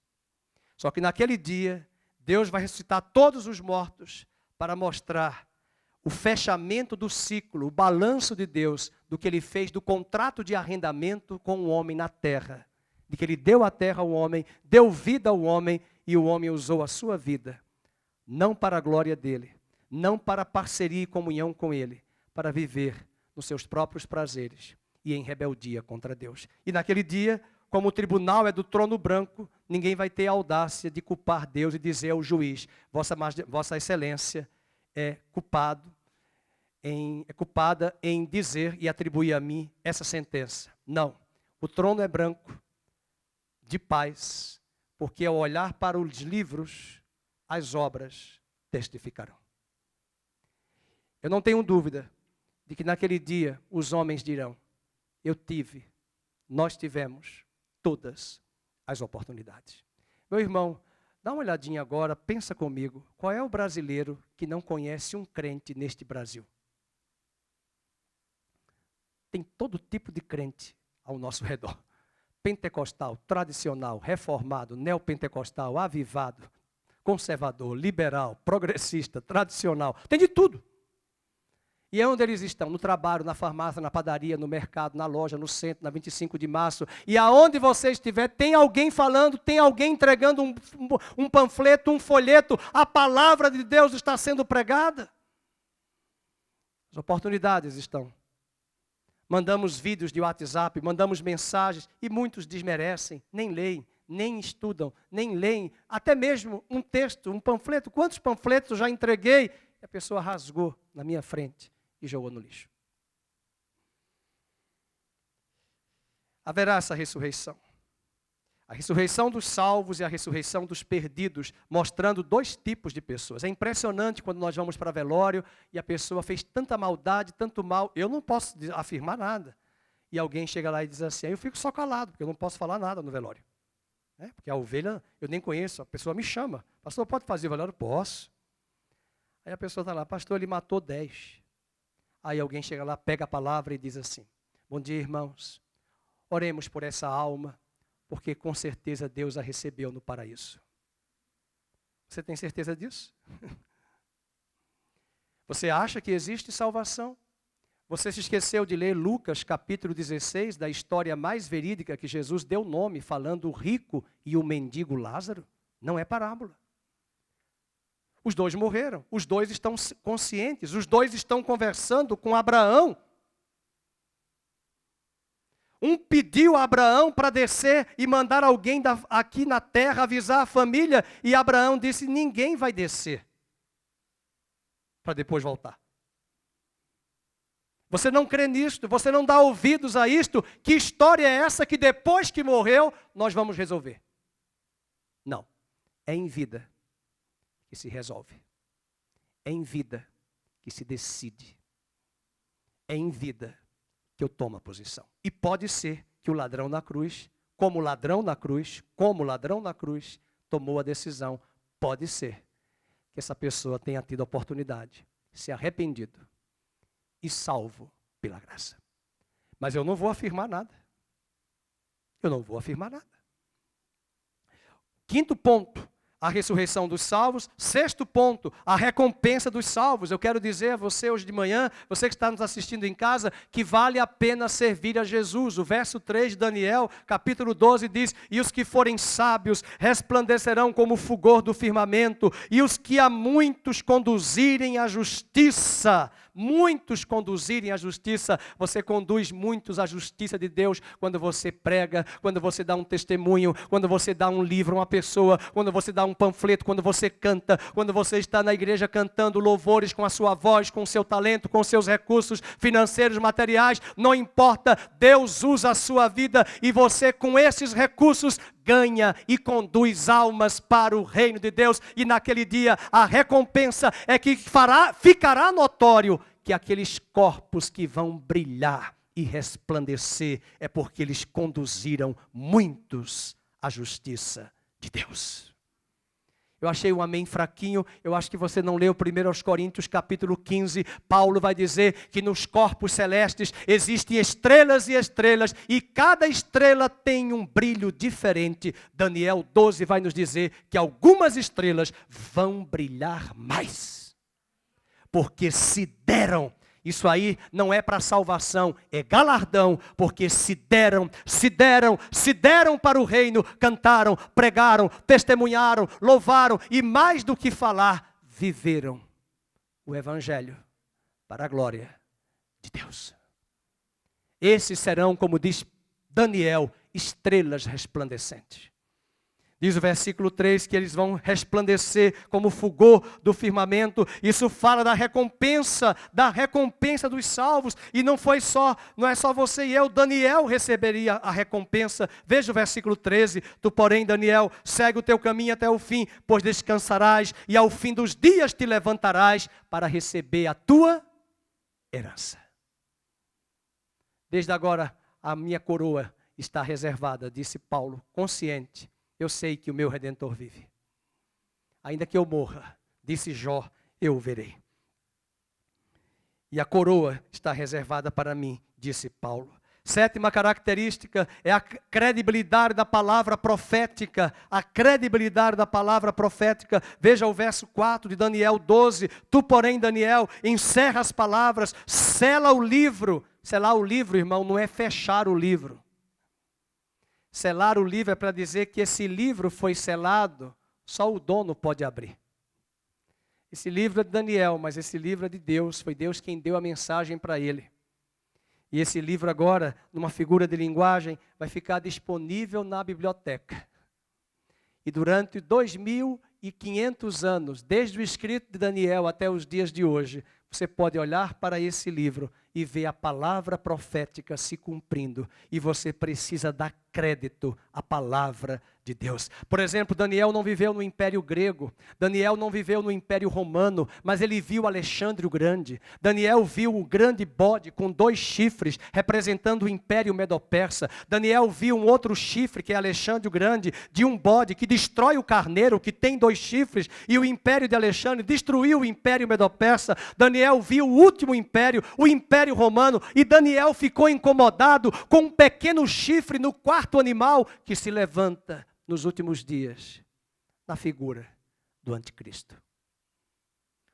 Só que naquele dia, Deus vai ressuscitar todos os mortos para mostrar o fechamento do ciclo, o balanço de Deus, do que Ele fez do contrato de arrendamento com o homem na terra. De que Ele deu a terra ao homem, deu vida ao homem, e o homem usou a sua vida, não para a glória dele, não para parceria e comunhão com Ele, para viver nos seus próprios prazeres e em rebeldia contra Deus. E naquele dia, como o tribunal é do trono branco, ninguém vai ter a audácia de culpar Deus e dizer ao juiz, Vossa Excelência é culpada em dizer e atribuir a mim essa sentença. Não, o trono é branco, de paz, porque ao olhar para os livros, as obras testificarão. Eu não tenho dúvida de que naquele dia os homens dirão, nós tivemos todas as oportunidades. Meu irmão, dá uma olhadinha agora, pensa comigo, qual é o brasileiro que não conhece um crente neste Brasil? Tem todo tipo de crente ao nosso redor. Pentecostal, tradicional, reformado, neopentecostal, avivado, conservador, liberal, progressista, tradicional, tem de tudo. E é onde eles estão? No trabalho, na farmácia, na padaria, no mercado, na loja, no centro, na 25 de março. E aonde você estiver, tem alguém falando, tem alguém entregando um panfleto, um folheto. A palavra de Deus está sendo pregada. As oportunidades estão. Mandamos vídeos de WhatsApp, mandamos mensagens e muitos desmerecem, nem leem, nem estudam, nem leem. Até mesmo um texto, um panfleto. Quantos panfletos eu já entreguei? E a pessoa rasgou na minha frente e jogou no lixo. Haverá essa ressurreição. A ressurreição dos salvos e a ressurreição dos perdidos, mostrando 2 tipos de pessoas. É impressionante quando nós vamos para velório e a pessoa fez tanta maldade, tanto mal, eu não posso afirmar nada. E alguém chega lá e diz assim, eu fico só calado, porque eu não posso falar nada no velório. Porque a ovelha eu nem conheço, a pessoa me chama. Pastor, pode fazer o velório? Posso. Aí a pessoa está lá, pastor, ele matou 10. Aí alguém chega lá, pega a palavra e diz assim, bom dia, irmãos, oremos por essa alma, porque com certeza Deus a recebeu no paraíso. Você tem certeza disso? Você acha que existe salvação? Você se esqueceu de ler Lucas capítulo 16, da história mais verídica que Jesus deu nome, falando o rico e o mendigo Lázaro? Não é parábola. Os 2 morreram, os 2 estão conscientes, os 2 estão conversando com Abraão. Um pediu a Abraão para descer e mandar alguém aqui na terra avisar a família, e Abraão disse, ninguém vai descer para depois voltar. Você não crê nisto, você não dá ouvidos a isto. Que história é essa que depois que morreu, nós vamos resolver? Não. É em vida que se resolve. É em vida que se decide. É em vida que eu tomo a posição. E pode ser que o ladrão na cruz, como ladrão na cruz, tomou a decisão. Pode ser que essa pessoa tenha tido a oportunidade, se arrependido e salvo pela graça. Mas eu não vou afirmar nada. Eu não vou afirmar nada. Quinto ponto, a ressurreição dos salvos. Sexto ponto, a recompensa dos salvos. Eu quero dizer a você hoje de manhã, você que está nos assistindo em casa, que vale a pena servir a Jesus. O verso 3 de Daniel, capítulo 12, diz: e os que forem sábios resplandecerão como o fulgor do firmamento, e os que a muitos conduzirem à justiça. Muitos conduzirem à justiça. Você conduz muitos à justiça de Deus quando você prega, quando você dá um testemunho, quando você dá um livro a uma pessoa, quando você dá um panfleto, quando você canta, quando você está na igreja cantando louvores com a sua voz, com o seu talento, com os seus recursos financeiros, materiais, não importa, Deus usa a sua vida e você com esses recursos ganha e conduz almas para o reino de Deus. E naquele dia a recompensa é que ficará notório que aqueles corpos que vão brilhar e resplandecer é porque eles conduziram muitos à justiça de Deus. Eu achei um amém fraquinho, eu acho que você não leu 1 Coríntios capítulo 15, Paulo vai dizer que nos corpos celestes existem estrelas e estrelas, e cada estrela tem um brilho diferente. Daniel 12 vai nos dizer que algumas estrelas vão brilhar mais, porque se deram. Isso aí não é para salvação, é galardão, porque se deram para o reino, cantaram, pregaram, testemunharam, louvaram e mais do que falar, viveram o evangelho para a glória de Deus. Esses serão, como diz Daniel, estrelas resplandecentes. Diz o versículo 3 que eles vão resplandecer como o fulgor do firmamento. Isso fala da recompensa dos salvos. E não é só você e eu, Daniel receberia a recompensa. Veja o versículo 13. Tu, porém, Daniel, segue o teu caminho até o fim, pois descansarás e ao fim dos dias te levantarás para receber a tua herança. Desde agora a minha coroa está reservada, disse Paulo, consciente. Eu sei que o meu Redentor vive. Ainda que eu morra, disse Jó, eu o verei. E a coroa está reservada para mim, disse Paulo. Sétima característica é a credibilidade da palavra profética. A credibilidade da palavra profética. Veja o verso 4 de Daniel 12. Tu, porém, Daniel, encerra as palavras, sela o livro. Selar o livro, irmão, não é fechar o livro. Selar o livro é para dizer que esse livro foi selado, só o dono pode abrir. Esse livro é de Daniel, mas esse livro é de Deus, foi Deus quem deu a mensagem para ele. E esse livro agora, numa figura de linguagem, vai ficar disponível na biblioteca. E durante 2.500 anos, desde o escrito de Daniel até os dias de hoje, você pode olhar para esse livro e ver a palavra profética se cumprindo. E você precisa dar crédito à palavra de Deus. Por exemplo, Daniel não viveu no Império Grego. Daniel não viveu no Império Romano, mas ele viu Alexandre o Grande. Daniel viu o grande bode com 2 chifres, representando o Império Medo-Persa. Daniel viu um outro chifre, que é Alexandre o Grande, de um bode que destrói o carneiro, que tem 2 chifres, e o Império de Alexandre destruiu o Império Medo-Persa. Daniel viu o último império, o Império Romano, e Daniel ficou incomodado com um pequeno chifre no quarto animal que se levanta nos últimos dias, na figura do anticristo.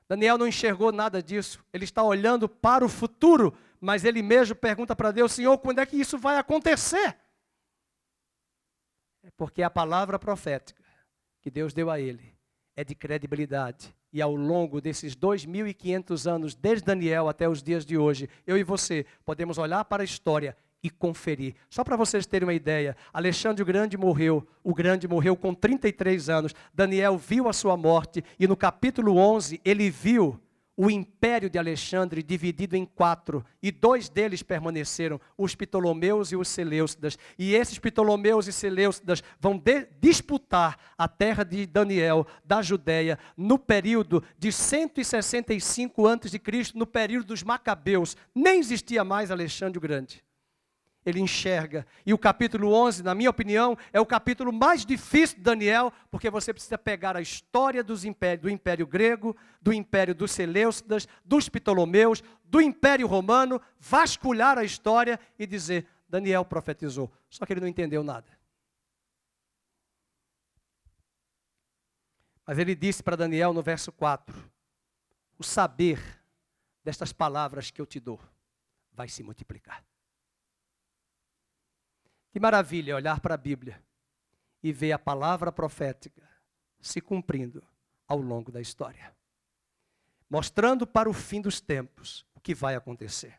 Daniel não enxergou nada disso, ele está olhando para o futuro, mas ele mesmo pergunta para Deus, Senhor, quando é que isso vai acontecer? É porque a palavra profética que Deus deu a ele é de credibilidade. E ao longo desses 2.500 anos, desde Daniel até os dias de hoje, eu e você podemos olhar para a história e conferir. Só para vocês terem uma ideia, Alexandre o Grande morreu com 33 anos, Daniel viu a sua morte e no capítulo 11 ele viu o império de Alexandre dividido em 4, e 2 deles permaneceram, os Ptolomeus e os Seleucidas. E esses Ptolomeus e Seleucidas vão disputar a terra de Daniel, da Judéia, no período de 165 a.C., no período dos Macabeus. Nem existia mais Alexandre o Grande. Ele enxerga. E o capítulo 11, na minha opinião, é o capítulo mais difícil de Daniel, porque você precisa pegar a história dos impérios, do Império Grego, do Império dos Seleucidas, dos Ptolomeus, do Império Romano, vasculhar a história e dizer, Daniel profetizou. Só que ele não entendeu nada. Mas ele disse para Daniel no verso 4, o saber destas palavras que eu te dou vai se multiplicar. Que maravilha olhar para a Bíblia e ver a palavra profética se cumprindo ao longo da história. Mostrando para o fim dos tempos o que vai acontecer.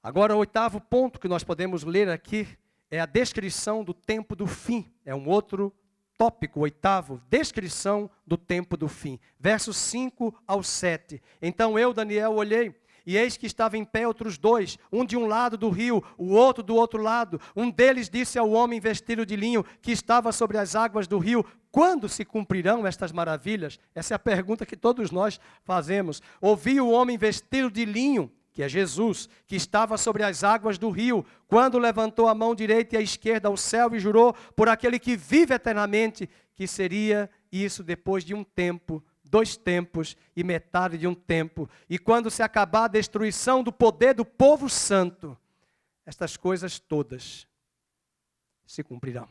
Agora, o 8º ponto que nós podemos ler aqui é a descrição do tempo do fim. É um outro tópico, 8º, descrição do tempo do fim. Versos 5 ao 7. Então eu, Daniel, olhei. E eis que estava em pé outros 2, um de um lado do rio, o outro do outro lado. Um deles disse ao homem vestido de linho, que estava sobre as águas do rio, quando se cumprirão estas maravilhas? Essa é a pergunta que todos nós fazemos. Ouvi o homem vestido de linho, que é Jesus, que estava sobre as águas do rio, quando levantou a mão direita e a esquerda ao céu e jurou por aquele que vive eternamente, que seria isso depois de um tempo, 2 tempos e metade de um tempo. E quando se acabar a destruição do poder do povo santo, estas coisas todas se cumprirão.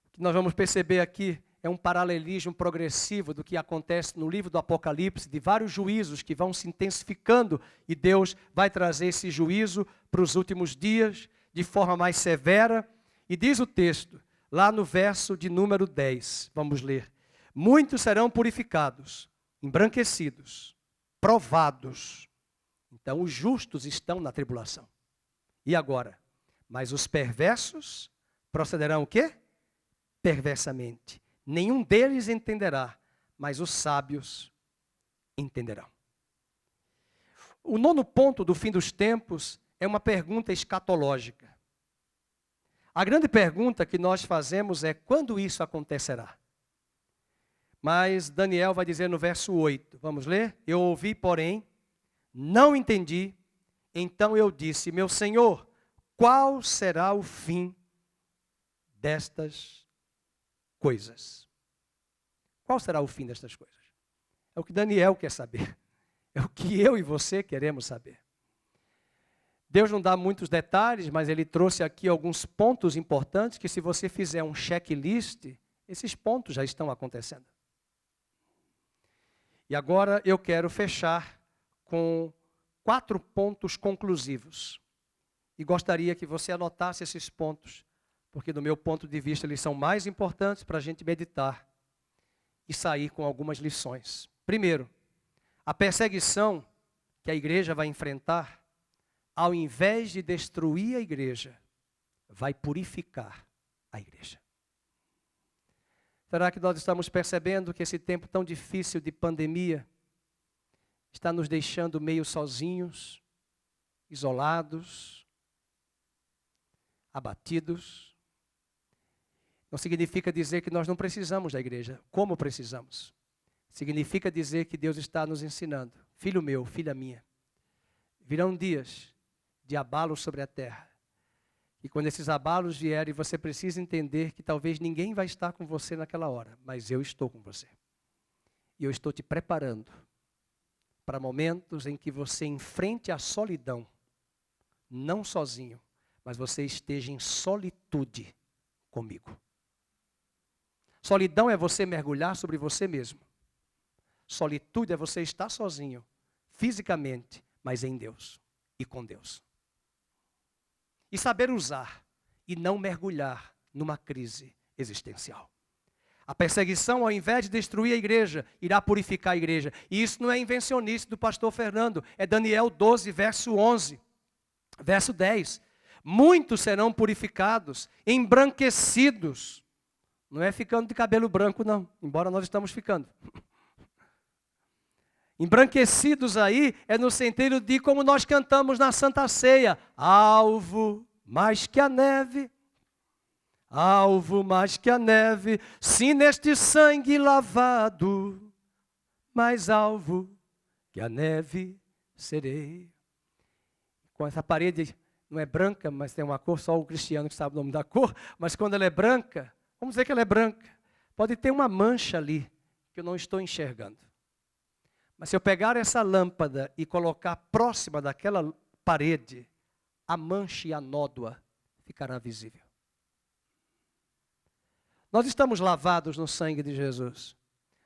O que nós vamos perceber aqui é um paralelismo progressivo do que acontece no livro do Apocalipse, de vários juízos que vão se intensificando e Deus vai trazer esse juízo para os últimos dias de forma mais severa. E diz o texto, lá no verso de número 10, vamos ler. Muitos serão purificados, embranquecidos, provados. Então os justos estão na tribulação. E agora? Mas os perversos procederão o quê? Perversamente. Nenhum deles entenderá, mas os sábios entenderão. O 9º ponto do fim dos tempos é uma pergunta escatológica. A grande pergunta que nós fazemos é, quando isso acontecerá? Mas Daniel vai dizer no verso 8, vamos ler? Eu ouvi, porém, não entendi, então eu disse, meu Senhor, qual será o fim destas coisas? Qual será o fim destas coisas? É o que Daniel quer saber, é o que eu e você queremos saber. Deus não dá muitos detalhes, mas Ele trouxe aqui alguns pontos importantes que se você fizer um checklist, esses pontos já estão acontecendo. E agora eu quero fechar com 4 pontos conclusivos. E gostaria que você anotasse esses pontos, porque do meu ponto de vista eles são mais importantes para a gente meditar e sair com algumas lições. Primeiro, a perseguição que a igreja vai enfrentar, ao invés de destruir a igreja, vai purificar a igreja. Será que nós estamos percebendo que esse tempo tão difícil de pandemia está nos deixando meio sozinhos, isolados, abatidos? Não significa dizer que nós não precisamos da igreja. Como precisamos? Significa dizer que Deus está nos ensinando. Filho meu, filha minha, virão dias de abalos sobre a terra. E quando esses abalos vierem, você precisa entender que talvez ninguém vai estar com você naquela hora, mas eu estou com você. E eu estou te preparando para momentos em que você enfrente a solidão, não sozinho, mas você esteja em solitude comigo. Solidão é você mergulhar sobre você mesmo. Solitude é você estar sozinho, fisicamente, mas em Deus e com Deus. E saber usar e não mergulhar numa crise existencial. A perseguição, ao invés de destruir a igreja, irá purificar a igreja. E isso não é invencionice do pastor Fernando, é Daniel 12, verso 11. Verso 10. Muitos serão purificados, embranquecidos. Não é ficando de cabelo branco, não, embora nós estamos ficando. Embranquecidos aí é no sentido de como nós cantamos na Santa Ceia. Alvo mais que a neve, alvo mais que a neve, se neste sangue lavado, mais alvo que a neve serei. Com essa parede, não é branca, mas tem uma cor, só o cristiano que sabe o nome da cor, mas quando ela é branca, vamos dizer que ela é branca, pode ter uma mancha ali, que eu não estou enxergando. Mas se eu pegar essa lâmpada e colocar próxima daquela parede, a mancha e a nódoa ficará visível. Nós estamos lavados no sangue de Jesus.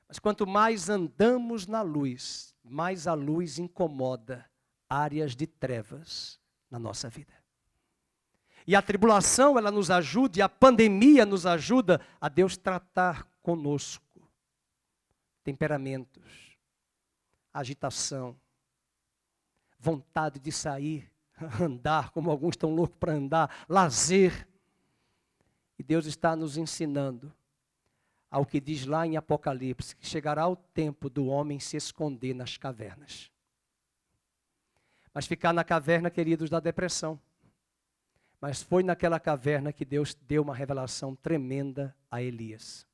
Mas quanto mais andamos na luz, mais a luz incomoda áreas de trevas na nossa vida. E a tribulação, ela nos ajuda, e a pandemia nos ajuda a Deus tratar conosco. Temperamentos, agitação, vontade de sair, andar, como alguns estão loucos para andar, lazer. E Deus está nos ensinando ao que diz lá em Apocalipse, que chegará o tempo do homem se esconder nas cavernas. Mas ficar na caverna, queridos, da depressão. Mas foi naquela caverna que Deus deu uma revelação tremenda a Elias.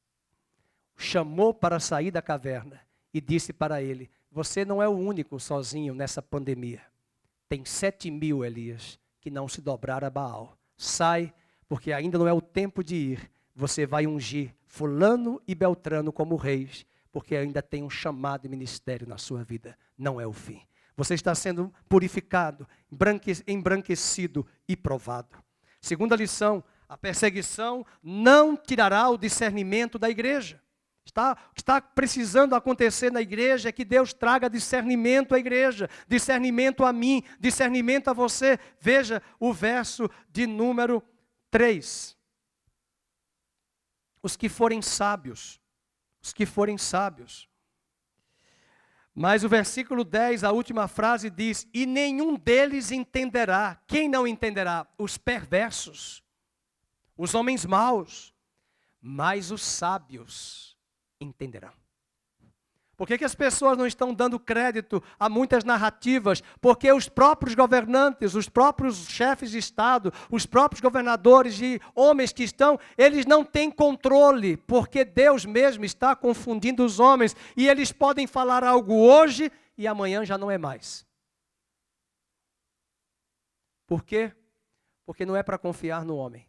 O chamou para sair da caverna e disse para ele: você não é o único sozinho nessa pandemia. Tem 7.000, Elias, que não se dobraram a Baal. Sai, porque ainda não é o tempo de ir. Você vai ungir fulano e beltrano como reis, porque ainda tem um chamado e ministério na sua vida. Não é o fim. Você está sendo purificado, embranquecido e provado. Segunda lição, a perseguição não tirará o discernimento da igreja. Está precisando acontecer na igreja é que Deus traga discernimento à igreja, discernimento a mim, discernimento a você. Veja o verso de número 3. Os que forem sábios, os que forem sábios. Mas o versículo 10, a última frase diz: e nenhum deles entenderá. Quem não entenderá? Os perversos, os homens maus, mas os sábios entenderão. Por que as pessoas não estão dando crédito a muitas narrativas? Porque os próprios governantes, os próprios chefes de Estado, os próprios governadores e homens que estão, eles não têm controle, porque Deus mesmo está confundindo os homens, e eles podem falar algo hoje e amanhã já não é mais. Por quê? Porque não é para confiar no homem.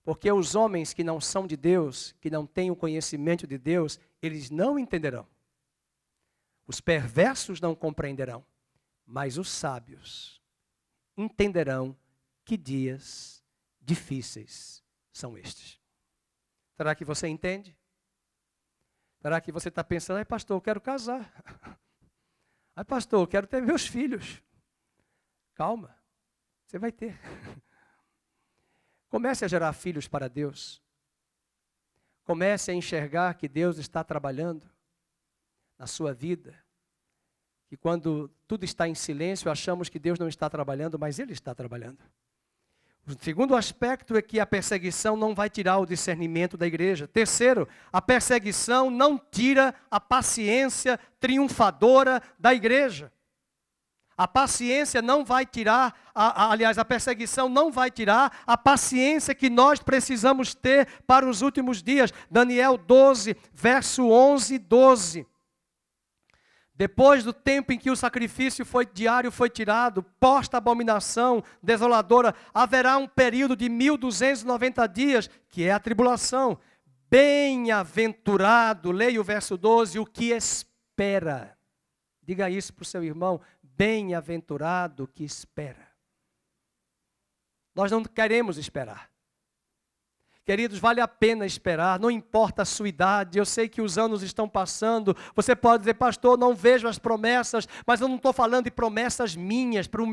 Porque os homens que não são de Deus, que não têm o conhecimento de Deus, eles não entenderão. Os perversos não compreenderão, mas os sábios entenderão que dias difíceis são estes. Será que você entende? Será que você está pensando: ai pastor, eu quero casar. Ai pastor, eu quero ter meus filhos. Calma, você vai ter. Comece a gerar filhos para Deus. Comece a enxergar que Deus está trabalhando na sua vida. Que quando tudo está em silêncio, achamos que Deus não está trabalhando, mas Ele está trabalhando. O segundo aspecto é que a perseguição não vai tirar o discernimento da igreja. Terceiro, a perseguição não tira a paciência triunfadora da igreja. A paciência não vai tirar, aliás, a perseguição não vai tirar a paciência que nós precisamos ter para os últimos dias. Daniel 12, verso 11 e 12. Depois do tempo em que o sacrifício diário foi tirado, posta a abominação desoladora, haverá um período de 1290 dias, que é a tribulação. Bem-aventurado, leia o verso 12, o que espera. Diga isso para o seu irmão: bem-aventurado que espera. Nós não queremos esperar. Queridos, vale a pena esperar, não importa a sua idade. Eu sei que os anos estão passando. Você pode dizer: pastor, não vejo as promessas. Mas eu não estou falando de promessas minhas, para o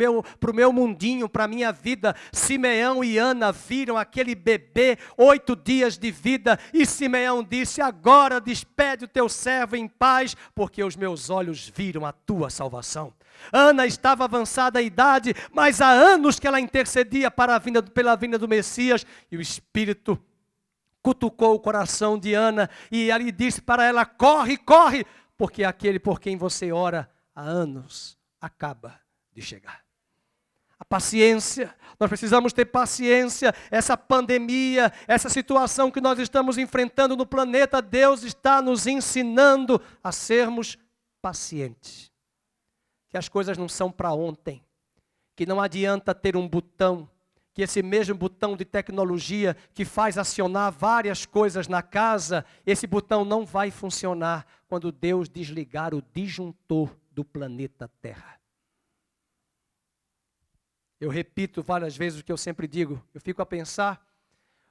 meu mundinho, para a minha vida. Simeão e Ana viram aquele bebê, 8 dias de vida. E Simeão disse: agora despede o teu servo em paz, porque os meus olhos viram a tua salvação. Ana estava avançada a idade, mas há anos que ela intercedia pela vinda do Messias, e o Espírito cutucou o coração de Ana, e ali disse para ela: corre, corre, porque aquele por quem você ora há anos acaba de chegar. A paciência, nós precisamos ter paciência. Essa pandemia, essa situação que nós estamos enfrentando no planeta, Deus está nos ensinando a sermos pacientes. Que as coisas não são para ontem, que não adianta ter um botão, que esse mesmo botão de tecnologia que faz acionar várias coisas na casa, esse botão não vai funcionar quando Deus desligar o disjuntor do planeta Terra. Eu repito várias vezes o que eu sempre digo, eu fico a pensar,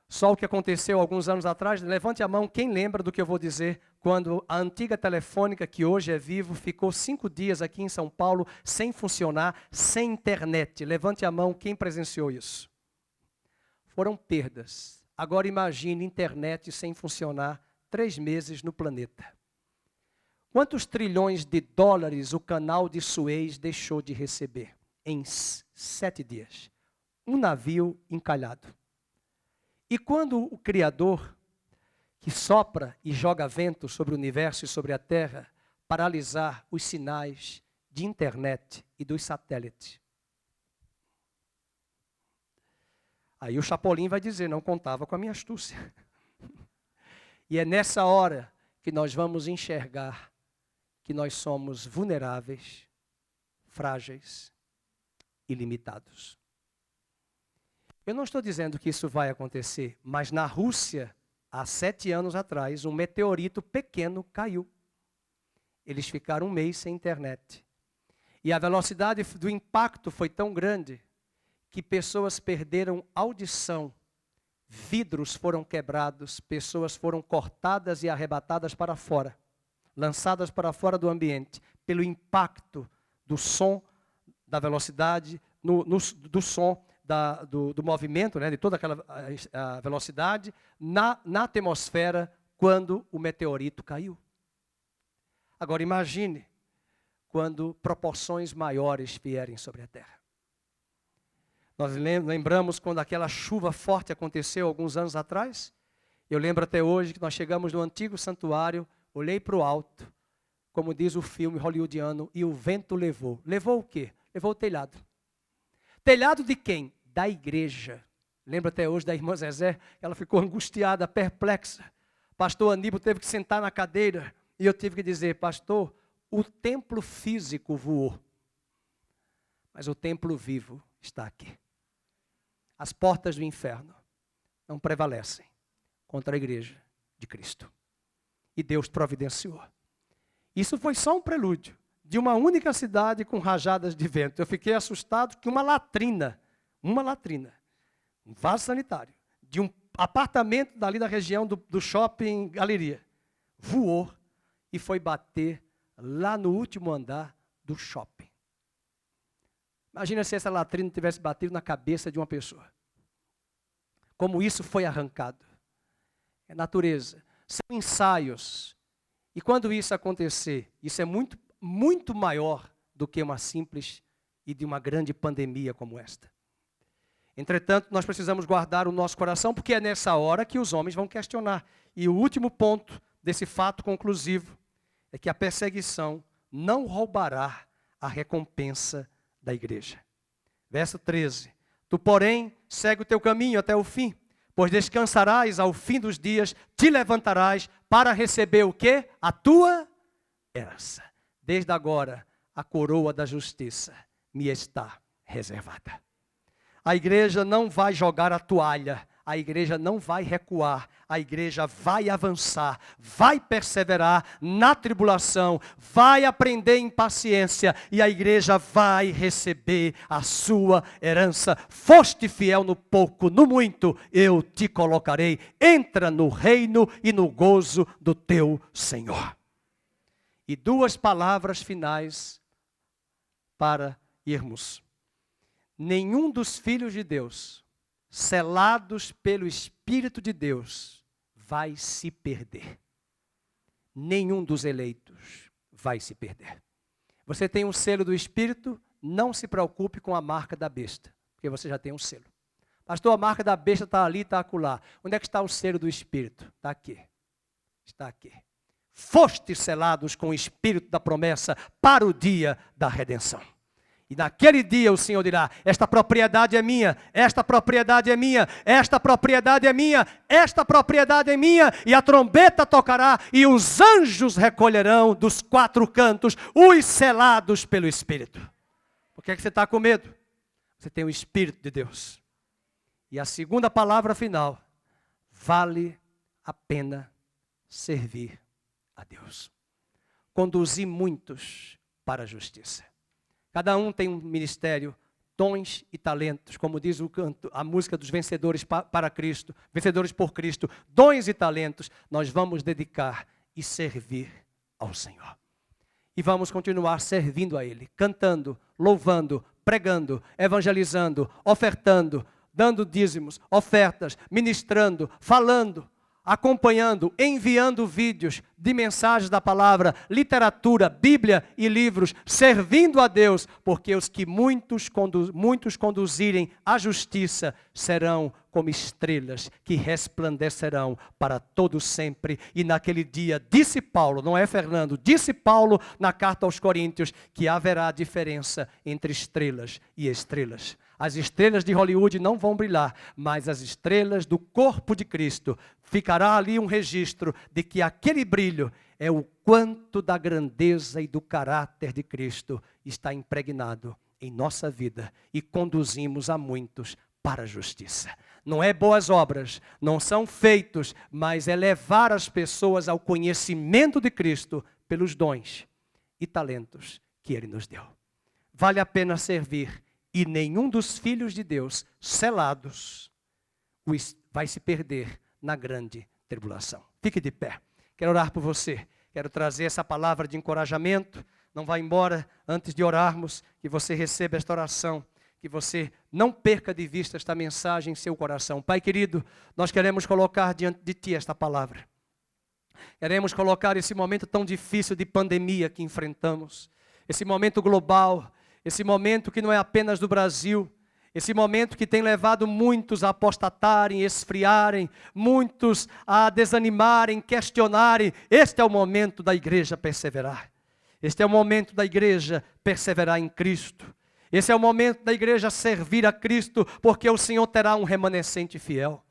só o que aconteceu alguns anos atrás, levante a mão quem lembra do que eu vou dizer, quando a antiga telefônica, que hoje é Vivo, ficou 5 dias aqui em São Paulo, sem funcionar, sem internet. Levante a mão quem presenciou isso. Foram perdas. Agora imagine internet sem funcionar 3 meses no planeta. Quantos trilhões de dólares o canal de Suez deixou de receber? Em 7 dias. Um navio encalhado. E quando o Criador, que sopra e joga vento sobre o universo e sobre a Terra, paralisar os sinais de internet e dos satélites. Aí o Chapolin vai dizer, não contava com a minha astúcia. E é nessa hora que nós vamos enxergar que nós somos vulneráveis, frágeis e limitados. Eu não estou dizendo que isso vai acontecer, mas na Rússia, há 7 anos atrás, um meteorito pequeno caiu. Eles ficaram 1 mês sem internet. E a velocidade do impacto foi tão grande que pessoas perderam audição, vidros foram quebrados, pessoas foram cortadas e arrebatadas para fora, lançadas para fora do ambiente, pelo impacto do som, da velocidade, do som, do movimento, né, de toda aquela a velocidade, na atmosfera, quando o meteorito caiu. Agora imagine quando proporções maiores vierem sobre a Terra. Nós lembramos quando aquela chuva forte aconteceu alguns anos atrás. Eu lembro até hoje que nós chegamos no antigo santuário, olhei para o alto, como diz o filme hollywoodiano, e o vento levou. Levou o quê? Levou o telhado. Telhado de quem? Da igreja. Lembro até hoje da irmã Zezé, ela ficou angustiada, perplexa. Pastor Aníbal teve que sentar na cadeira e eu tive que dizer, pastor, o templo físico voou, mas o templo vivo está aqui. As portas do inferno não prevalecem contra a igreja de Cristo. E Deus providenciou. Isso foi só um prelúdio de uma única cidade com rajadas de vento. Eu fiquei assustado que uma latrina, um vaso sanitário, de um apartamento dali da região do shopping Galeria, voou e foi bater lá no último andar do shopping. Imagina se essa latrina tivesse batido na cabeça de uma pessoa. Como isso foi arrancado. É natureza. São ensaios. E quando isso acontecer, isso é muito, muito maior do que uma simples e de uma grande pandemia como esta. Entretanto, nós precisamos guardar o nosso coração, porque é nessa hora que os homens vão questionar. E o último ponto desse fato conclusivo é que a perseguição não roubará a recompensa da igreja. Verso 13. Tu, porém, segue o teu caminho até o fim, pois descansarás ao fim dos dias, te levantarás para receber o quê? A tua herança. Desde agora, a coroa da justiça me está reservada. A igreja não vai jogar a toalha, a igreja não vai recuar, a igreja vai avançar, vai perseverar na tribulação, vai aprender em paciência e a igreja vai receber a sua herança. Foste fiel no pouco, no muito, eu te colocarei. Entra no reino e no gozo do teu Senhor. E 2 palavras finais para irmos. Nenhum dos filhos de Deus, selados pelo Espírito de Deus, vai se perder. Nenhum dos eleitos vai se perder. Você tem um selo do Espírito, não se preocupe com a marca da besta, porque você já tem um selo. Pastor, a marca da besta está ali, está acolá. Onde é que está o selo do Espírito? Está aqui. Está aqui. fostes selados com o Espírito da promessa para o dia da redenção. E naquele dia o Senhor dirá, esta propriedade é minha, esta propriedade é minha, esta propriedade é minha, esta propriedade é minha, e a trombeta tocará, e os anjos recolherão dos 4 cantos os selados pelo Espírito. Por que você está com medo? Você tem o Espírito de Deus. E a segunda palavra final, vale a pena servir a Deus. Conduzir muitos para a justiça. Cada um tem um ministério, dons e talentos, como diz o canto, a música dos vencedores para Cristo, vencedores por Cristo, dons e talentos, nós vamos dedicar e servir ao Senhor. E vamos continuar servindo a Ele, cantando, louvando, pregando, evangelizando, ofertando, dando dízimos, ofertas, ministrando, falando, acompanhando, enviando vídeos de mensagens da palavra, literatura, Bíblia e livros, servindo a Deus, porque os que muitos conduzirem à justiça serão como estrelas que resplandecerão para todo sempre. E naquele dia, disse Paulo, não é Fernando, disse Paulo na carta aos Coríntios, que haverá diferença entre estrelas e estrelas. As estrelas de Hollywood não vão brilhar, mas as estrelas do corpo de Cristo, ficará ali um registro de que aquele brilho é o quanto da grandeza e do caráter de Cristo está impregnado em nossa vida e conduzimos a muitos para a justiça. Não é boas obras, não são feitos, mas é levar as pessoas ao conhecimento de Cristo pelos dons e talentos que Ele nos deu. Vale a pena servir. E nenhum dos filhos de Deus selados vai se perder na grande tribulação. Fique de pé. Quero orar por você. Quero trazer essa palavra de encorajamento. Não vá embora antes de orarmos. Que você receba esta oração. Que você não perca de vista esta mensagem em seu coração. Pai querido, nós queremos colocar diante de Ti esta palavra. Queremos colocar esse momento tão difícil de pandemia que enfrentamos. Esse momento global. Esse momento que não é apenas do Brasil, esse momento que tem levado muitos a apostatarem, esfriarem, muitos a desanimarem, questionarem. Este é o momento da igreja perseverar. Este é o momento da igreja perseverar em Cristo. Esse é o momento da igreja servir a Cristo, porque o Senhor terá um remanescente fiel.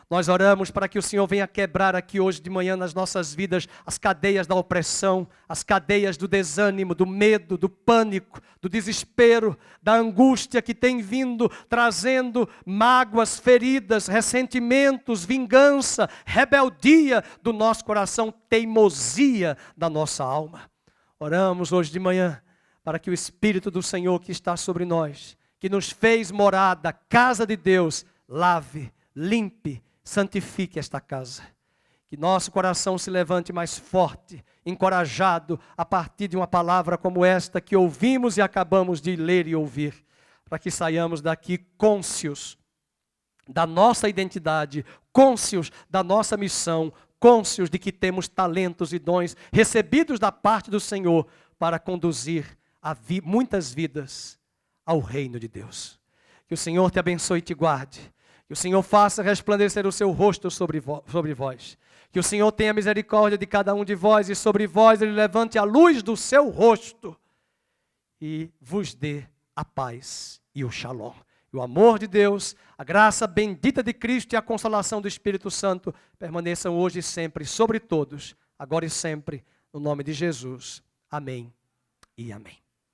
Nós oramos para que o Senhor venha quebrar aqui hoje de manhã nas nossas vidas as cadeias da opressão, as cadeias do desânimo, do medo, do pânico, do desespero, da angústia que tem vindo trazendo mágoas, feridas, ressentimentos, vingança, rebeldia do nosso coração, teimosia da nossa alma. Oramos hoje de manhã para que o Espírito do Senhor que está sobre nós, que nos fez morada, casa de Deus, lave, limpe, santifique esta casa. Que nosso coração se levante mais forte, encorajado, a partir de uma palavra como esta que ouvimos e acabamos de ler e ouvir. Para que saiamos daqui cônscios da nossa identidade, cônscios da nossa missão, cônscios de que temos talentos e dons recebidos da parte do Senhor para conduzir muitas vidas ao reino de Deus. Que o Senhor te abençoe e te guarde. Que o Senhor faça resplandecer o seu rosto sobre vós. Que o Senhor tenha misericórdia de cada um de vós e sobre vós Ele levante a luz do seu rosto e vos dê a paz e o shalom. E o amor de Deus, a graça bendita de Cristo e a consolação do Espírito Santo permaneçam hoje e sempre sobre todos, agora e sempre, no nome de Jesus. Amém e amém.